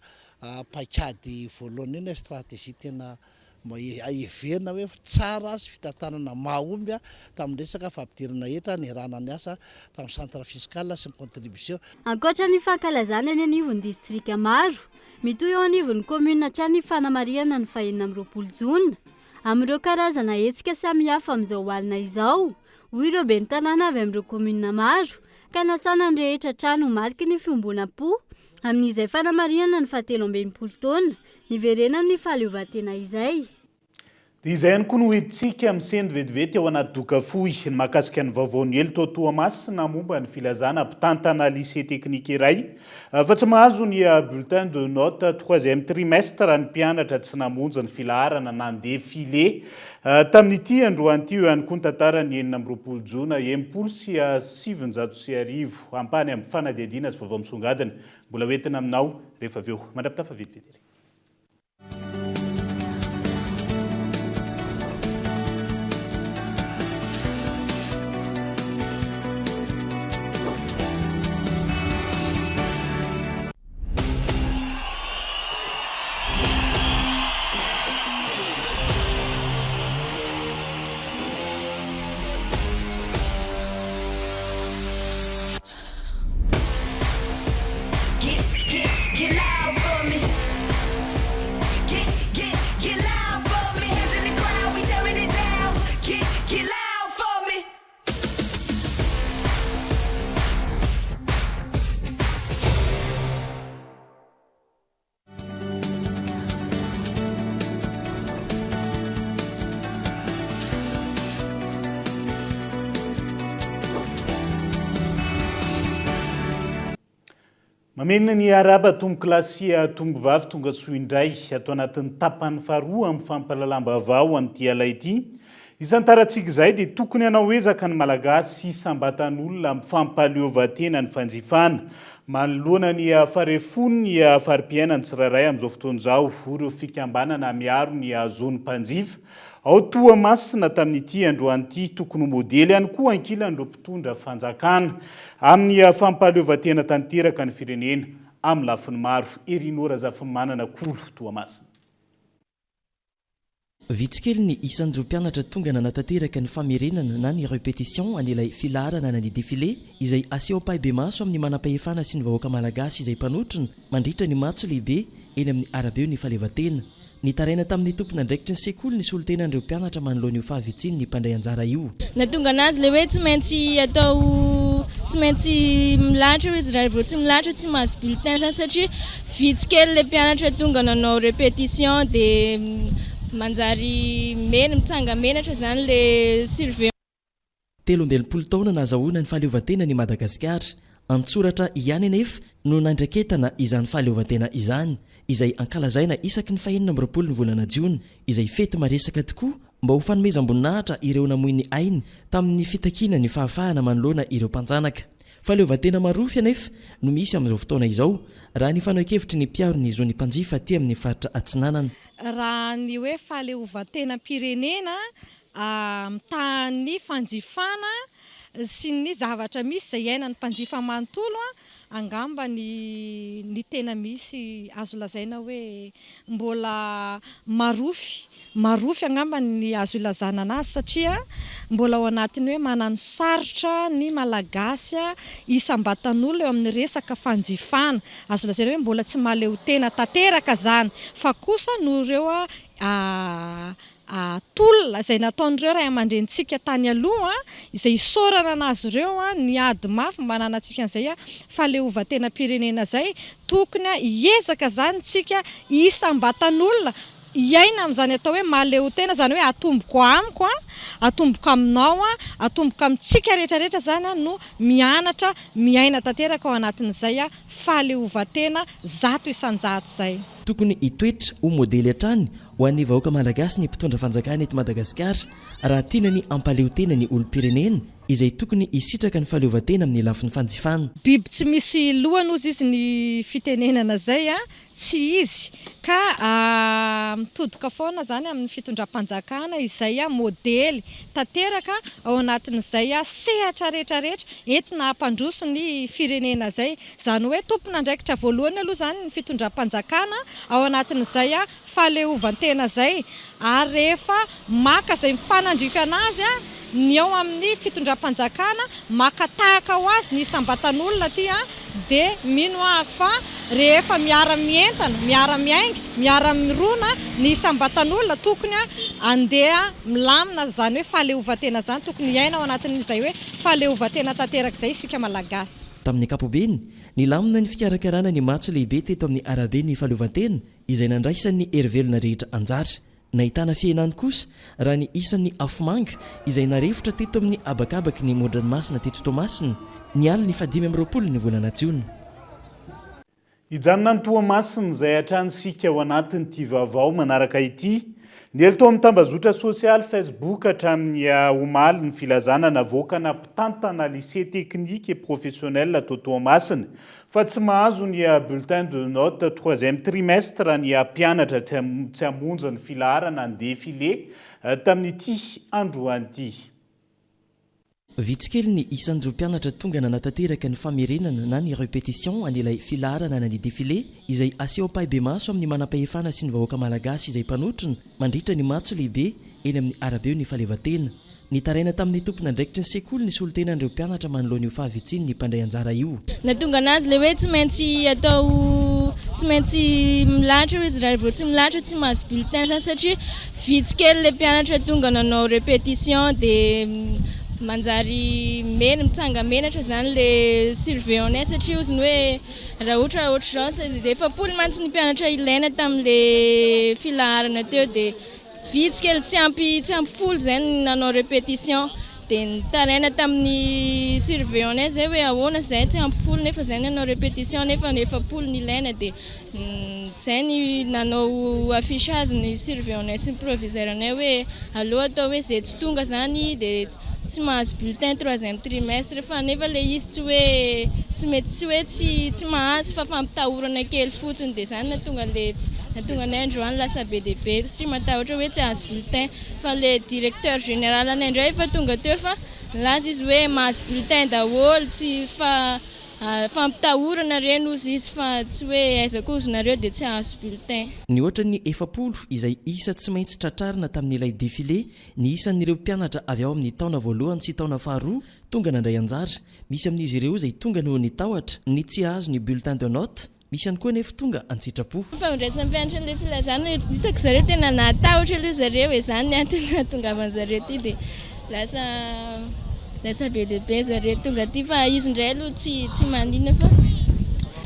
paikady voalohany iny stratégie tena aheverina hoe tsara sy fitantanana mahomby tamin'ny resaka fampidirana hetra ny rana ny asa tamin'ny centre fiscal sy ny contribution.
Ankoatra ny fankalazana ny anivon'ny distrika maro, mitoy eo anivon'ny komuna hatrany ny fanamariana ny 20 Jona amin'ireo karazana hetsika samihafa amin'izao alina izao. Hoy ireo ben'ny tanàna avy amin'ireo komuna maro ka nasana ny rehetra trano mariky ny fiombonam-po amin'izay fanamariana ny 17 taona niverenany ny fahaleovantena izay.
Dia izay ihany koa no hoentsika amin'ny sendra vetivety ao anaty doka fohy ny mahakasika ny vaovaony ely tao Toamasina momba ny filazana mpitantana lycée teknika iray fa tsy mahazo ny bulletin de note 3e trimestre ny mpianatra tsy namonjy ny filaharana na ny défilé tamin'ity androan'ity eo ihany koa ny tantarany 20 Jona 750 ampany amin'ny fanadihadiana sy vaovao misongadina mbola hoentina aminao rehefa avy eo mandrapitafa vetivety. Mamenina ny araba tombo klasy tombo vavy tonga soa indray atao anatin'ny tapany faharoa amin'ny fampalalamba-vao an'ity ala ity. Isan'ny tarantsika izay dia tokony hanao ezaka ny malagasy isam-batan'olona amin'ny fampaleovan-tena ny fanjifana. Manoloana ny farefony ny fari-piainany tsirairay amin'izao fotoana izao ireo fikambanana miaro ny azon'ny mpanjifa. Ao Toamasina tamin'ity androan'ity tokony modely ihany koa ankilan'ireo mpitondra fanjakana amin'ny fampaleovan-tena tanteraka ny firenena amin'ny lafiny maro. Erinora zafiny manana kolo Toamasina.
Vitsikely ny isan'ireo mpianatra tonga nanatanteraka ny famerenana na ny répétition an'ilay filaharana na ny défilé izay aseho am-pahibe maso amin'ny manam-pahefana sy ny vahoaka malagasy izay mpanotrona mandritra ny matso lehibe eny amin'ny arabe ny fahaleovantena. Ny taraina tamin'ny tompona andraikitry ny sekoly ny solotenan'ireo mpianatra manoloana io fahavitsiny ny mpandray anjara io.
Nahatonga anazy le hoe tsy maintsy milahatra izy raha vao tsy milahatra tsy mahazo bulletin satria vitsikely le mpianatra tonga nanao répétition dia manjary mitsanga menatra zany le surveillant.
13 taona nahazahoana ny fahaleovantena ny Madagasikara. Antsoratra ihany anefa no nandraiketana izany fahaleovantena izany izay ankalazaina isaky ny 20 ny volana Jiona izay fety maresaka tokoa mba ho fanomezam-boninahitra ireo namoy ny ainy tamin'ny fitakiana ny fahafahana manoloana ireo mpanjanaka. Fahaleovantena marofy anefa no misy amin'izao fotoana izao raha ny fanaohekevitry ny mpiaro ny zon'ny mpanjifa aty amin'ny faritra Atsinanana.
Raha ny hoe fahaleovantena pirenena mitahany fanjifana sy ny zavatra misy izay iainan'ny mpanjifa manontolo angamba ny tena misy azo lazaina hoe mbola marofy angamba ny azo ilazana anazy satria mbola ao anatiny hoe manano sarotra ny malagasy isam-batan'olona eo amin'ny resaka fanjifana. Azo lazaina hoe mbola tsy mahaleo tena tanteraka zany fa kosa no ireo tolona izay nataon'ireo ray aman-drenitsika tany aloha izay isorana anazy ireo ny ady mafy mba nanantsika an'izay fahaleovan-tena-pirenena zay tokony hiezaka zany tsika isam-batan'olona iaina amin'izany atao hoe mahaleo-tena zany hoe atomboko amiko atomboko aminao atomboko amintsika rehetrarehetra zany no mianatra miaina tanteraka ao anatin'izay fahaleovan-tena zato isan-jato zay
tokony hitoetra ho modely hatrany ho an'ny vahoaka malagasy ny mpitondra fanjakana eto Madagasikara raha tiana ny ampaleo-tena ny olom-pirenena izay tokony hisitraka ny fahaleovan-tena amin'ny lafin'ny fanjifana.
Biby tsy misy lohany ozy izy ny fitenenana zay tsy izy ka mitodika foana zany amin'ny fitondram-panjakana izay modely tanteraka ao anatin'izay sehatra rehetrarehetra entina hampandroso ny firenena zay zany hoe tompon'andraikitra voalohany aloha zany ny fitondram-panjakana ao anatin'izay fahaleovan-tena zay ary rehefa maka zay mifanandrify anazy ny ao amin'ny fitondram-panjakana maka tahaka ho azy ny isam-batan'olona ty dia mino fa rehefa miara-mientana miara-miainga miara-mirona ny isam-batan'olona tokony andeha milamina zany hoe fahaleovan-tena zany tokony iaina ao anatin'izay hoe fahaleovan-tena tanteraka izay isika malagasy.
Tamin'ny ankapobeny nilamina ny fikarakarana ny matso lehibe teto amin'ny arabe ny fahaleovan-tena izay nandraisan'ny erivelona rehetra anjara. Nahitana fiainany kosa raha ny isan'ny afomanga izay narefotra teto amin'ny abakabaky ny Modranomasina teto Toamasina ny aliny 520 ny volana Jiona.
Ijanona ny Toamasina izay hatransika ao anatin'ity vaovao manaraka ity. Ny eto amin'ny tambazotra sosialy Facebook hatramin'ny omaly ny filazana navoaka na mpitantana lycée technique et professionnel ato Toamasina fa tsy mahazo ny bulletin de note 3e trimestre ny mpianatra tsy hamonjy ny filaharana ny défilé tamin'ity androany ity.
Vitsikely ny isan'ireo mpianatra tonga nanatanteraka ny famerenana na ny répétition an'ilay filaharana na ny défilé izay aseho ampahibe maso amin'ny manam-pahefana sy ny vahoaka malagasy izay mpanotrona mandritra ny matso lehibe eny amin'ny arabe ny fahaleovan-tena. Nitaraina tamin'ny tompon'andraikitry ny sekoly ny solotenan'ireo mpianatra manoloana io fahavitsiny ny mpandray anjara io.
Natonga anazy le hoe tsy maintsy milahatra izy raha vao tsy milahatra tsy mahazo bulletin satria vitsikely le mpianatra tonga nanao répétition dia manjary mena mitsanga menatra zany le surveillant satria ozy ny hoe raha ohatra zao rehefa poly mantsy ny mpianatra ilaina tamin'le filaharana teo dia vitsikely tsy ampy folo zay nanao répétition dia nitaraina tamin'ny surveillant zay hoe ahoana zay tsy ampy folo nefa zay nanao répétition nefa polo ny ilaina dia zay ny nanao affichage ny surveillant sy ny proviseur-nay hoe allo atao hoe zay tsy tonga zany dia tsy mahazo bulletin 3e trimestre fa nefa le izy tsy hoe tsy mety tsy mahazo fa fampitahorana kely fotsiny dia zany natonga ny androany lasa be dia be sy matahotra hoe tsy hahazo bulletin fa le directeur général any indray efa tonga teo fa laza izy hoe mahazo bulletin daholo tsy fampitahorana reny ozy izy fa tsy hoe aizako ozy nareo dia tsy hahazo bulletin.
Ny ohatra ny 7 izay isa tsy maintsy tratrarina tamin'ilay défilé ny isan'ireo mpianatra avy ao amin'ny taona voalohany sy taona faharoa tonga nandray anjara. Misy amin'izy ireo izay tonga noho ny tahotra ny tsy hahazo ny bulletin de note, misy ihany koa nefa tonga an-tsitrapo.
Famondraisan'ny mpianatra an'ilay filazana hitako zareo tena natahotra aloha zareo hoe zany antony nahatongavan'zareo ty dia lasa be lehibe zareo tonga ty fa izy indray aloha tsy manina fa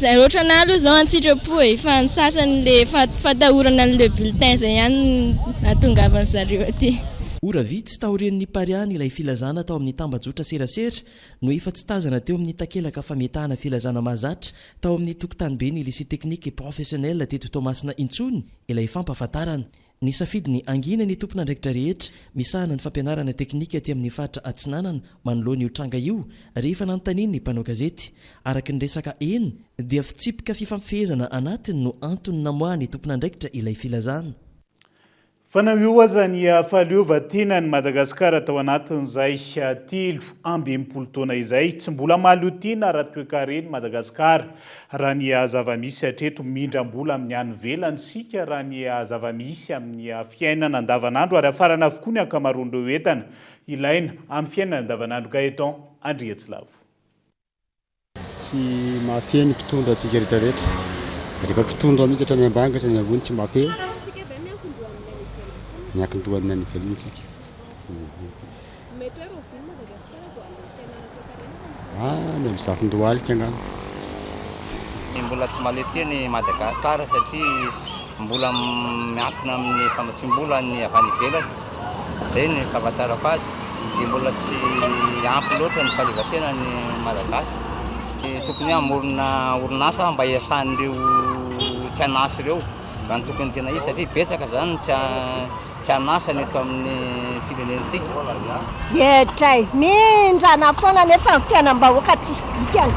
zareo ohatra na aloha zao an-tsitrapo fa ny sasany le fatahorana an'le bulletin zay ihany nahatongavan'zareo aty.
Ora vitsy taorian'ny pariany ilay filazana tao amin'ny tambajotra serasera no efa tsy tazana teo amin'ny takelaka fametahana filazana mahazatra tao amin'ny tokotany be ny lycée technique et professionnel teto Toamasina intsony ilay fampahafantarana. Ny safidiny angina ny tompon'andraikitra rehetra misahana ny fampianarana teknika aty amin'ny faritra Atsinanana manoloana io tranga io rehefa nanontaniany ny mpanao gazety. Araka ny resaka eny dia fitsipika fifampifehezana anatiny no antony namoahany tompon'andraikitra ilay filazana.
Fanao io aza ny fahaleovan-tena ny Madagasikara tao anatin'izay 13 taona izay tsy mbola mahalotiana raha toekareny Madagasikara raha ny zava-misy hatreto mindram-bola amin'ny any velany sika raha ny zava-misy amin'ny fiainana andavanandro ary afarana avokoa ny ankamaroan'ireo entana ilaina amin'ny fiainana andavanandro Gaeton Andriatsilavo.
Tsy mahafehy ny mpitondra antsika rehetrarehetra rehefa mpitondra mihitsy hatrany ambany ka hatrany ambony tsy mahafehy miankin-dohany any ivelanytsika. Ny am'zafin-dohalika angano.
Mbola tsy malety ny Madagasikara satria mbola miankina amin'ny famatsim-bola ny avy any ivelany. Zay ny fahafantarako azy. Dia mbola tsy ampy loatra ny fahaleovantena ny Malagasy. Tokony amorona orinasa mba iasan'ireo tsy anasa ireo. Raha ny tokony tena izy satria betsaka zany tsy anasa ny eto amin'ny firenentsika.
Tray mindrana foana nefa ny fiainam-bahoaka tsisy dikany.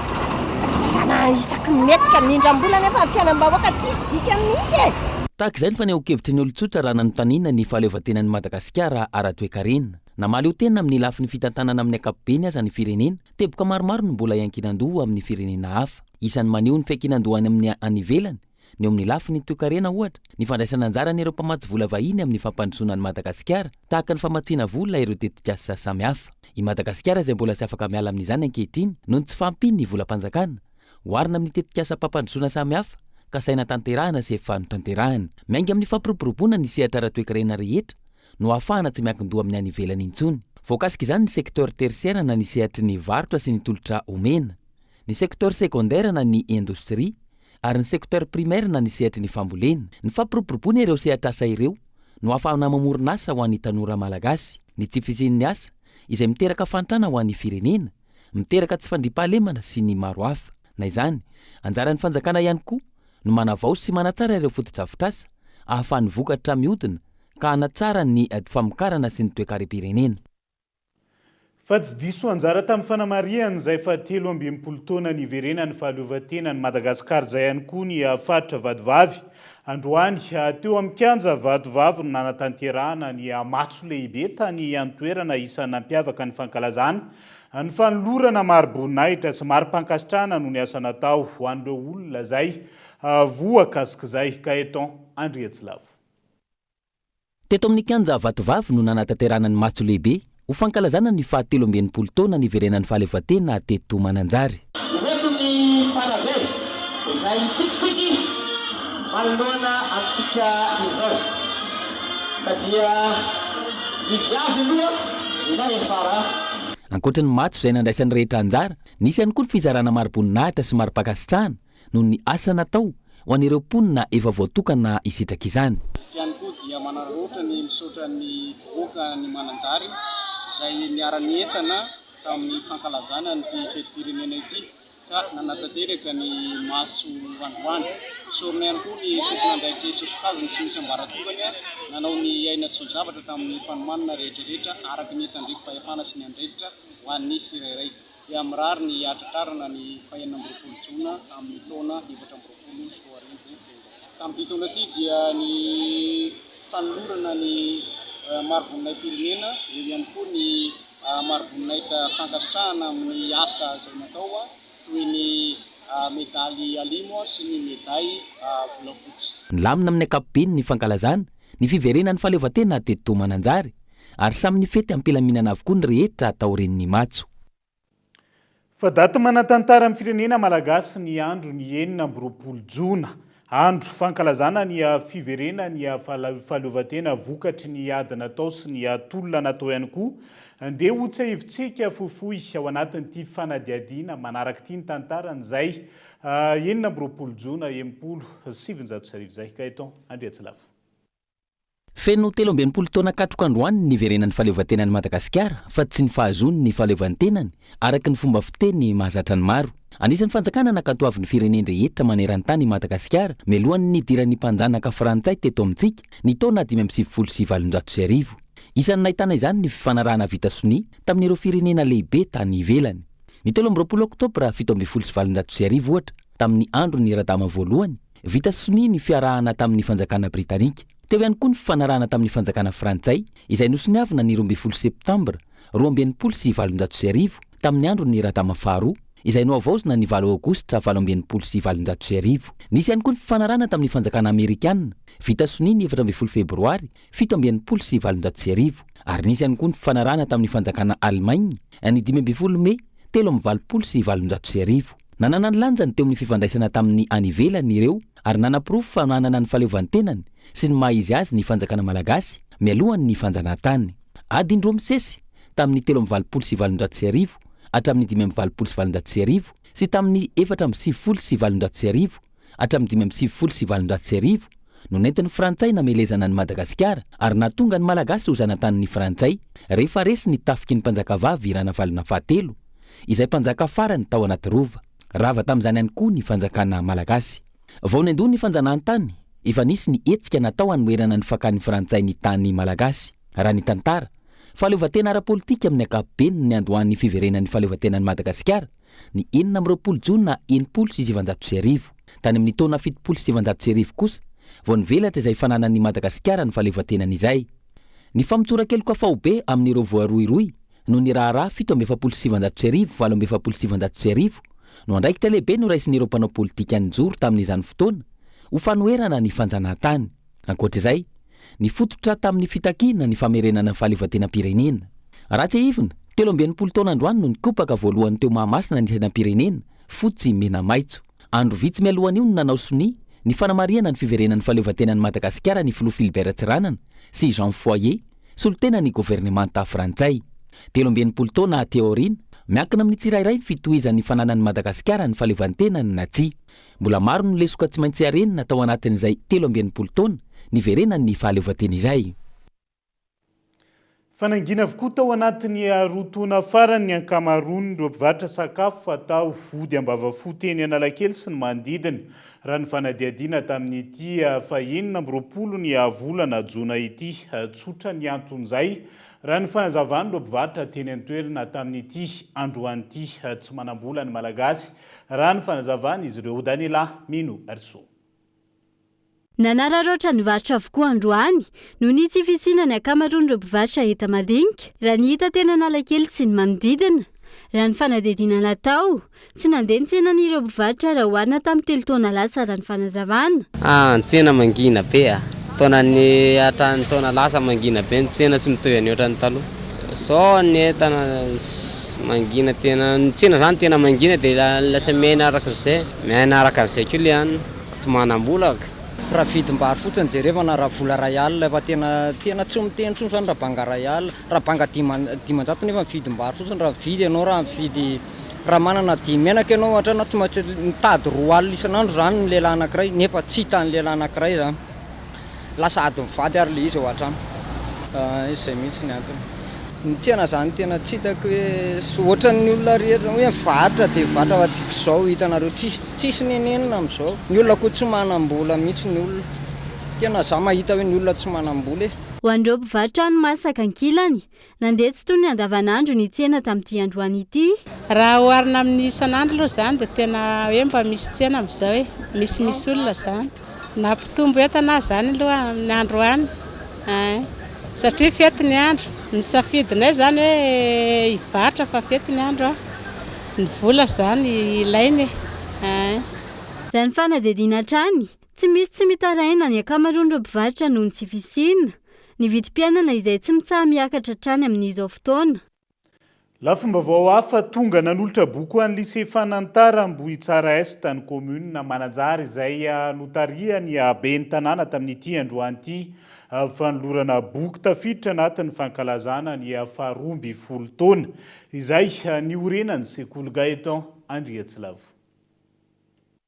Isaky minetsika mindram-bola nefa ny fiainam-bahoaka tsisy dikany mihitsy e.
Tahaka izay ny faneho-kevitry ny olon-tsotra raha nanontaniana ny fahaleovantenan'ny Madagasikara ara-toekarena. Namaleo tena amin'ny lafin'ny fitantanana amin'ny ankapobeny aza ny firenena, teboka maromaro no mbola iankinan-doha amin'ny firenena hafa. Isan'ny maneho ny fiankinan-dohany amin'ny any ivelany, ny amin'ny lafin'ny toekarena ohatra, ny fandraisana anjara ireo mpamatsy vola vahiny amin'ny fampandrosoana ny Madagasikara, tahaka ny famatsiana vola ireo tetikasa samihafa. I Madagasikara izay mbola tsy afaka miala amin'izany ankehitriny noho ny tsy fampiny ny volam-panjakana, oharina amin'ny tetikasa mpampandrosoana samihafa, ka saina tanterahana sy efa notanterahana. Miainga amin'ny fampiroboroboana ny sehatra ara-toekarena rehetra no ahafahana tsy miankin-doha amin'ny any ivelany intsony. Voakasika izany ny sekteur tertiaire na ny sehatry ny varotra sy ny tolotra omena, ny sekteur secondaire na ny indostria, ary ny sekteur primaire na ny sehatry ny fambolena. Ny fampiroboroboana ireo sehatra asa ireo no ahafahana mamorona asa ho an'ny tanora malagasy. Ny tsy fisian'ny asa izay miteraka fantrana ho an'ny firenena, miteraka tsy fandriampahalemana sy ny maro hafa. Na izany, anjaran'ny fanjakana ihany koa no manavao sy manatsara ireo fotodrafitrasa ahafahany vokatra mihodina ka hanatsara ny famokarana sy ny toe-karem-pirenena.
Fa tsy diso anjara tamin'ny fanamariana izay fa 13 taona niverena ny fahaleovantena ny Madagasikara izay ihany koa ny faritra vadivavy. Androany teo amin'ny kianja vadivavy no nanatanterahana ny matso lehibe tany antoerana isan'ny nampiavaka ny fankalazana. Ny fanolorana maro-boninahitra sy maro-pankasitrahana no ny asa natao ho an'ireo olona izay voakasika izay. Kaeton Andriatsilavo.
Teto amin'ny kianja vatovavy no nanatanterahana ny matso lehibe ho fankalazana ny 13 taona niverenan'ny fahaleovantena teto Mananjary.
Ireto ny parabe izay misikisiky manoloana antsika izao. Ka dia ny viavy aloha ilay afara.
Ankoatra ny matso izay nandraisan'ny rehetra anjara, nisy ihany koa ny fizarana maro-boninahitra sy maro-pankasitrahana noho ny asa natao ho an'ireo mponina efa voatokana isitraka izany.
Ihany koa dia manararaotra ny misaotra ny voaka ny Mananjary izay niara-ny entana tamin'ny fankalazana ny fetim-pirenena ity ka nanatanteraka ny maso androany. Misorona ihany koa ny tompona andraikitra sosokazany sy nisy ambaratongany nanao ny aina sy zavatra tamin'ny fanomanana rehetrarehetra araky ny tandriky fahefana sy ny andraikitra ho an'ny tsirairay. Dia mirary ny atratrarana ny 24 jona amin'ny taona 2024. Tamin'ity taona ity dia ny fanolorana ny maro-boninahim-pirenena, eo ihany koa ny maro-boninahitra fankasitrahana amin'ny asa izay natao toy ny medaly alimo sy ny medaille volafotsy.
Nilamina amin'ny ankapobeny ny fankalazana ny fiverenan'ny fahaleovantena teto Mananjary ary samy nifety ampilaminana avokoa ny rehetra taorin'ny matso.
Fa daty manatantara amin'ny firenena malagasy ny andro ny 9 jona. Andro fankalazana ny fiverena ny fahaleovantena vokatry ny ady natao sy ny tolona natao ihany koa. Andeha ho tsahivitsika fohifohy ao anatin'ity fanadiadiana manaraka ity ny tantarany izay 9 jona 1700 izay. Kaeton Andriatsilavo.
Feno 13 taona katroka androany niverenan'ny fahaleovantenan'ny Madagasikara fa tsy ny fahazony ny fahaleovantenany araky ny fomba fiteny mahazatra ny maro. Anisan'ny fanjakana nankatoavy ny fireneny rehetra maneran-tany Madagasikara mialohan'ny nidiran'ny mpanjanaka frantsay teto amintsika ny taona 577. Isan'ny nahitana izany ny fifanarahana vita sonia tamin'ireo firenena lehibe tany ivelany. Ny 13 oktobra 1777 ohatra tamin'ny andro ny radama voalohany vita sonia ny fiarahana tamin'ny fanjakana Britanika. Teo ihany koa ny fifanarahana tamin'ny fanjakana frantsay izay nosoniavina ny 12 septambra 1777 tamin'ny andro ny radama faharoa izay noavaozina ny 9 aogositra 1777. Nisy ihany koa ny fifanarahana tamin'ny fanjakana Amerikanina vita sonia ny 14 febroary 1777 ary nisy ihany koa ny fifanarahana tamin'ny fanjakana Allemagne ny 15 Mei 1777. Nanana ny lanjany teo amin'ny fifandraisana tamin'ny anivelany ireo ary nanapirofo fa nanana ny fahaleovantenany sy ny maha izy azy ny fanjakana malagasy mialohan ny fanjanahantany adindro misesy tamin'ny 3:7 hatramin'ny 5:7 sy tamin'ny 4:7 hatramin'ny 5:7 no nentin'ny frantsay namelezana ny Madagasikara ary natonga ny malagasy ho zanatany ny frantsay rehefa resy ny tafiky ny mpanjakavavy Rana Valona fahatelo izay mpanjaka farany tao anaty rova rava tamin'izany ihany koa ny fanjakana malagasy vao nendony ny fanjanahantany efa nisy ny hetsika natao hanoerana ny fakan'ny frantsay ny tany malagasy raha ny tantara fahaleovantena ara-politika amin'ny ankapobeny ny andohan'ny fiverenan'ny fahaleovantenan'ny Madagasikara ny 20 Jona 1700 tany amin'ny taona 1700 kosa vao nivelatra izay fananan'ny Madagasikara ny fahaleovantenany izay ny famotora-keloka fahobe amin'ireo voaroiroy no ny raharaha 1700 1700 no andraikitra lehibe no raisin'ireo mpanao politika nijoro tamin'izany fotoana ho fanoerana ny fanjanahantany ankoatr'izay ny fototra tamin'ny fitakina ny famerenana ny fahaleovantenam-pirenena raha tsy ivona 17 taona androany no nikopaka voalohany teo Mahamasina ny sainam-pirenena fotsy mena maitso andro vitsy mialohan'io no nanao soni ny fanamariana ny fiverenan'ny fahaleovantenan'ny Madagasikara ny filoha Philibert Tsiranana sy Jean Foyer solotena ny gouvernemanta frantsay 17 taona teorina miankina amin'ny tsirairay ny fitohizan'ny fananan'ny Madagasikara ny fahaleovantenany na tsy mbola maro no lesoka tsy maintsy arenina tao anatin'izay 17 taona ny verenan'ny fahaleovantena izay
fanangina avokoa tao anatin'ny arotona farany ny ankamarony ireo mpivarotra sakafo fatao vody ambavafo teny Analakely sy ny manodidina raha ny fanadiadiana tamin'ity fahenina amby 20 ny volana Jona ity tsotra ny anton'izay raha ny fanazavany ireo mpivarotra teny an-toerana tamin'ity androan'ity tsy manambola ny malagasy raha ny fanazavany izy ireo Daniela Mino Arso
nanararoatra ny varotra avokoa androany no ny tsy fisinany ankamaroany ireo mpivarotra hita madinika raha ny hita teny Analakely sy ny manodidina raha ny fanadihadiana natao tsy nandeha nitsenan'ireo mpivarotra raha hoarina tamin'ny 3 taona lasa raha ny fanazavana
ntsena mangina be taonany hatrany taona lasa mangina be ntsena tsy mitovy any ohatran'ny taloha sao ny entana mangina tena ntsena zany tena mangina dia lasa miaina araka izay koa le any tsy manambolaka
raha vidim-bary fotsiny jerevana raha vola rayal efa tena tsy miteny tsony zany raha banga rayal raha banga 500 nefa vidim-bary fotsiny raha vidy ianao raha mividy raha manana 10 menaka ianao hatrana tsy maintsy mitady 4 alina isan'andro zany ny lehilahy anankiray nefa tsy hitan'ny lehilahy anankiray zany lasa ady mivady ary le izy ao hatrano izay mihitsy ny antony ny tsena zany tena tsy hitako hoe ohatran'ny olona rehetra hoe mivatra dia vatra vadiko izao hitanareo tsisy nenenina amin'izao ny olona koa tsy manambola mihitsy ny olona tena za mahita hoe ny olona tsy manambola
ho an'ireo mpivarotra ny masaka ankilany nandeha tsy toy ny andavanandro ny tsena tamin'ity androany ity
raha oharina amin'ny isan'andro aloha zany dia tena hoe mba misy tsena amin'izao hoe misy olona zany nampitombo entana zany aloha amin'ny androany satria fety ny andro ny safidinay zany hoe hivarotra fa fety ny andro ny vola zany ilainy
raha ny fanadihadiana hatrany tsy misy tsy mitaraina ny ankamaroany ireo mpivarotra noho ny tsy fisiana ny vidim-piainana izay tsy mitsaha miakatra hatrany amin'izao fotoana
lafombavao hafa tonga nanolotra boky ho an'ny lycée Fanantara Ambohitsara Est ny commune Mananjary izay notariany ben'ny tanàna tamin'ity androan'ity fanolorana boky tafiditra anatin'ny fankalazana ny faharomby 10 taona izay niorenan'ny sekoly Gaëtan Andriatsilavo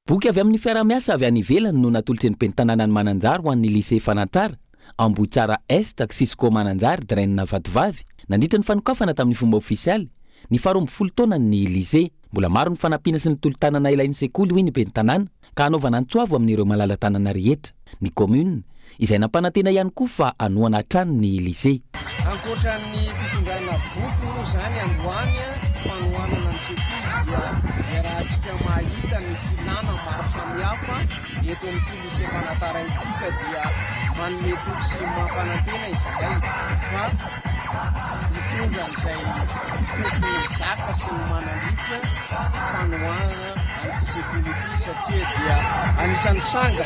boky avy amin'ny fiara-miasa avy any ivelany no natolotra ny ben'ny tanàna ny Mananjary ho an'ny lycée Fanantara Ambohitsara Est Cisco Mananjary Draine Vatovavy nandritra ny fanokafana tamin'ny fomba ofisialy ny faharomby 10 taona ny lycée mbola maro ny fanampiana sy ny tolo-tanana ilain'ny sekoly hoy ny ben'ny tanàna ka hanaovana antsoavo amin'ireo malala-tanana rehetra ny commune izay nampanantena ihany koa fa anoana hatrany ny lycée
ankoatran'ny fitondrana boky moa zany androany fanohanana ny sekoly dia rahantsika mahita ny filana maro samihafa eto amin'ity lycée Fanantara ity ka dia manome toky sy mampanantena izahay fa mitondra an'izay tokony zaka sy ny manandrika fanohanana an'ity sekoly ity satria dia anisan'ny sanga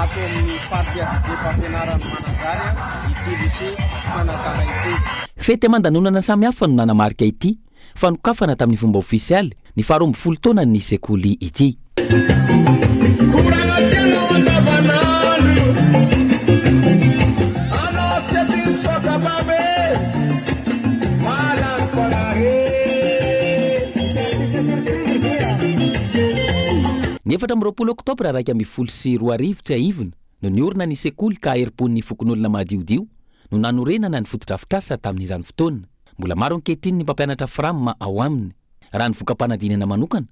ato amin'ny party adidem-pampianarany Mananjary ity lycée Fanantara ity
fety aman-danonana samihafa no nanamarika ity fanokafana tamin'ny fomba ofisialy ny faharomby 10 taona ny sekoly ity Ny 4 Oktobra 2024 no niorina ny sekoly ka airpon'ny fokon'olona madiodio no nanorenana ny fotodrafitrasa tamin'izany fotoana. Mbola maro ankehitriny ny mpampianatra frama ao aminy. Raha ny vokam-panadinana manokana,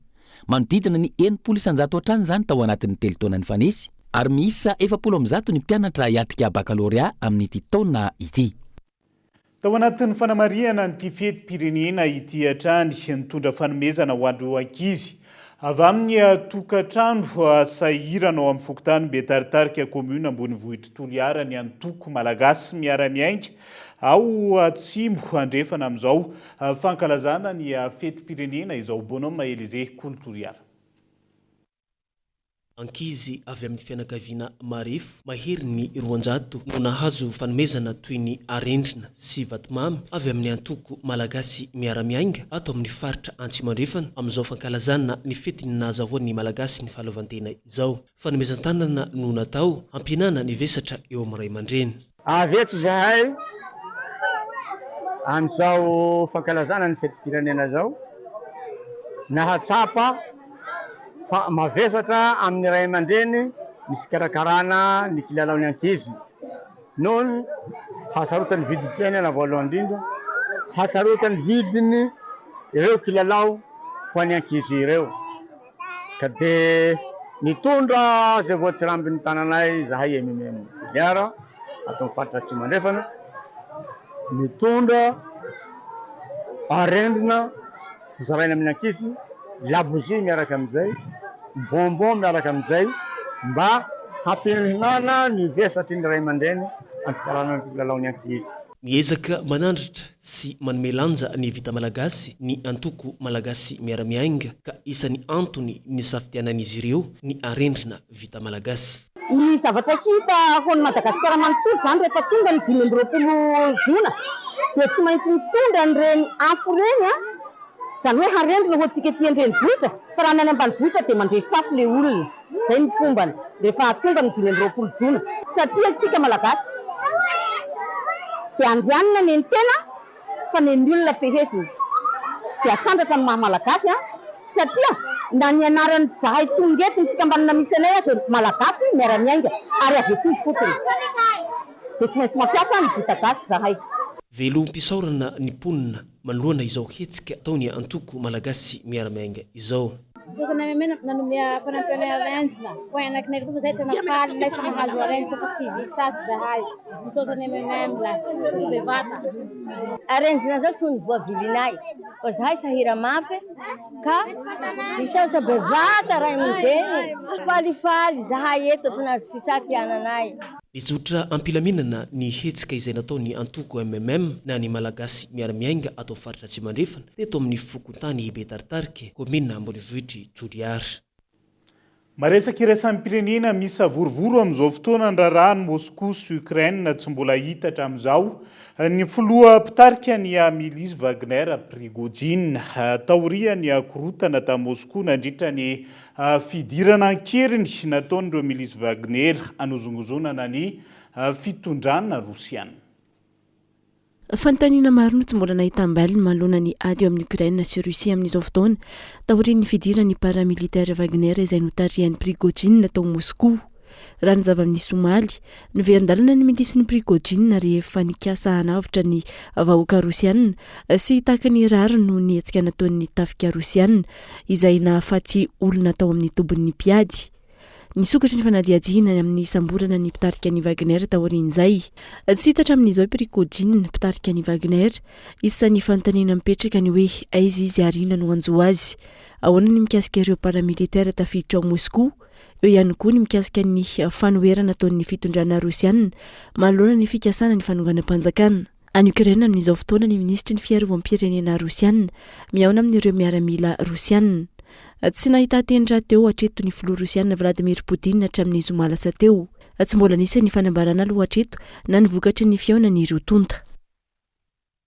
manodidina ny 900 hatrany zany tao anatin'ny 3 taona nifanesy, ary miisa 400 ny mpianatra hiatrika bakalorea amin'ity taona ity.
Tao anatin'ny fanamariana nyity fetim-pirenena ity hatrany nitondra fanomezana ho an'ireo ankizy avy amin'ny tokantrano sahirana ao amin'ny fokontany Betaritarika komuna ambony vohitra Toliara ny antoko malagasy miara-miainga ao Atsimbo andrefana amin'izao fankalazana ny fetim-pirenena izao Bonhomme Élisée Koltoriara.
Ankizy avy amin'ny fianakaviana marefo mahery ny 200 no nahazo fanomezana toy ny arendrina sy vatomamy avy amin'ny antoko malagasy miara-miainga ato amin'ny faritra Antsimandrefana amin'izao fankalazana ny fetiny nahazahoan'ny malagasy ny fahaleovantegna izao. Fanomezan-tanana no natao hampinana ny vesatra eo amin'ny ray aman-dreny.
Aveto zahay amin'izao fankalazana ny fetim-pirenena zao nahatsapa fa mavesatra amin'ny ray aman-dreny ny fikarakarana ny kilalaon'ny ankizy nohony hasarotany vidim-piainana voalohany indrindra, hasarotany vidiny ireo kilalao ho an'ny ankizy ireo. Ka de nitondra zay voatsirambin'ny tananay zahay MMM Toliara ato amin'ny faritra Antsimandrefana, nitondra arendrina zaraina amin'ny ankizy, labozy miaraka amin'izay, bonbon miaraka amin'izay mba hampihinana ny vesatry ny ray aman-dreny amin'ny fikarakarana ny kilalaon'ny ankizy.
Miezaka manandratra sy manome lanja ny vita malagasy ny antoko malagasy miara-miainga ka isan'ny antony ny safidianan'izy ireo ny arendrina vita malagasy.
Ny zavatra hita ho an'i Madagasikara manontolo zany rehefa tonga ny 20 Jona dia tsy maintsy mitondra an'ireny afo reny zany hoe harendrina ho antsika ety an-drenivohitra fa raha any ambanivohitra dia mandresitra afo le olona. Zay ny fombany rehefa tonga ny 20 Jona satria isika malagasy dia andrianina ny tena fa ny olona fehezina dia asandratra ny maha-malagasy satria na ny anaran'ny zahay tongety ny fikambanana misy anay azy malagasy miara-miainga ary avy ety fotony dia tsy maintsy mampiasa ny vita gasy zahay.
Velom-pisaorana ny mponina manoloana izao hetsika ataony antoko malagasy miara-miainga izao.
Tozana mena nanomea fanampiana arendrina ho anakinay toko zay tena faly ilay fa nahazo arendrina fa tsy visasy zahay misozana mememla bevata
arendrina zao tsy ny voavilinay fa zahay sahira mafy ka misaosa bevata ray aman-dreny falifaly zahay eto fa nahazo fisaky ananay.
Nizotra ampilaminana ny hetsika izay nataony antoko MMM na ny malagasy miara-miainga atao faritra Antsimandrefana teto amin'ny fokontany Betaritarika komuna ambony vohitra Toliara.
Maresaka irasan'ny pirenena misy vorovoro amin'izao fotoana ndrarahany Moscou sy Ukraine tsy mbola hita hatramin'izao ny filoha mpitarika ny milisy Wagner Prigozhin taoriany korotana ta Moscou nandritra ny fidirana ankeriny nataon'ireo milisy Wagner anozongozonana ny fitondrana Rosiana.
Fanontaniana maro no tsy mbola nahitam-baliny manoloana ny ady eo amin'ny Ukraine sy Rusia amin'izao fotoana taorian'ny fidirana ny paramilitaire Wagner izay notarihan'ny Prigozhin tao Moscou. Raha ny zava-misy Somaly noverin-dalana ny milisy ny Prigozhin rehefa nikasa hanavotra ny vahoaka Rosiana sy tahaka ny rary no nietsika nataon'ny tafika Rosiana izay nahafaty olona tao amin'ny tobon'ny mpiady. Nisokatra ny fanadiadiana amin'ny samborana ny mpitarika ny Wagner taorian'izay. Tsy hitatra amin'izao Prigozhin mpitarika ny Wagner isan'ny fanontaniana mipetraka ny hoe aiza izy arina no anjo azy. Ahoana ny mikasika ireo paramilitaire tafiditra ao Moscou. Eo ihany koa ny mikasika ny fanoherana ataon'ny fitondrana Rosiana manoloana ny fikasana ny fanonganam-panjakana. Any Ukraine amin'izao fotoana ny ministry ny fiarovam-pirenena Rosiana miaona amin'ireo miaramila Rosiana. Tsy nahita tendra teo hatreto ny filoha Rosiana Vladimir Putin hatramin'ny zoma lasa teo. Tsy mbola nisy ny fanambarana aloha hatreto na ny vokatry ny fiaonany ireo tonta.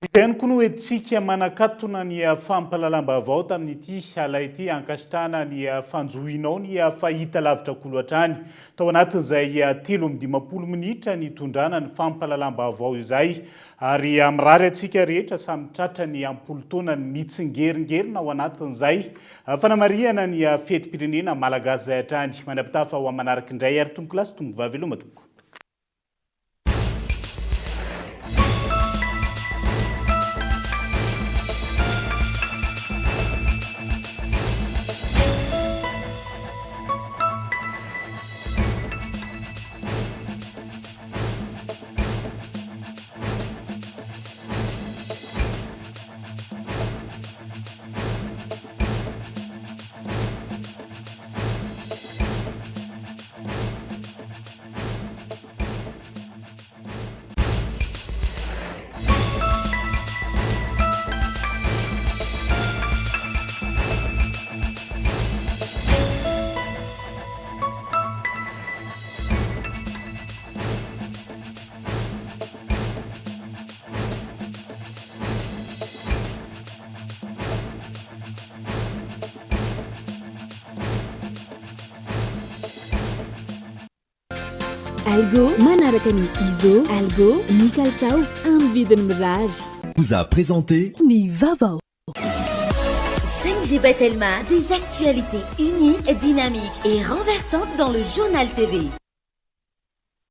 Izany koa no hoentsika manakatona ny fampalalam-baovao tamin'ity ala ity ankasitrana ny fanjohinao ny fahita lavitra kolohatrany. Tao anatin'izay 3:20 minitra ny tondrana ny fampalalam-baovao izay ary amrary atsika rehetra samy tratra ny ampolo taona nitsingeringerina ao anatin'izay fanamariana ny fetim-pirenena malagasy izay hatrany. Manapitafa ho manaraka indray ary tombo klasy tombo vaveloma tombo.
Algo manaraka ny Izo, Algo ny kalitao amin'ny vidiny mirary.
Vous a présenté
Ny Vavao.
5G Batelma, des actualités uniques, dynamiques et renversantes dans le journal TV.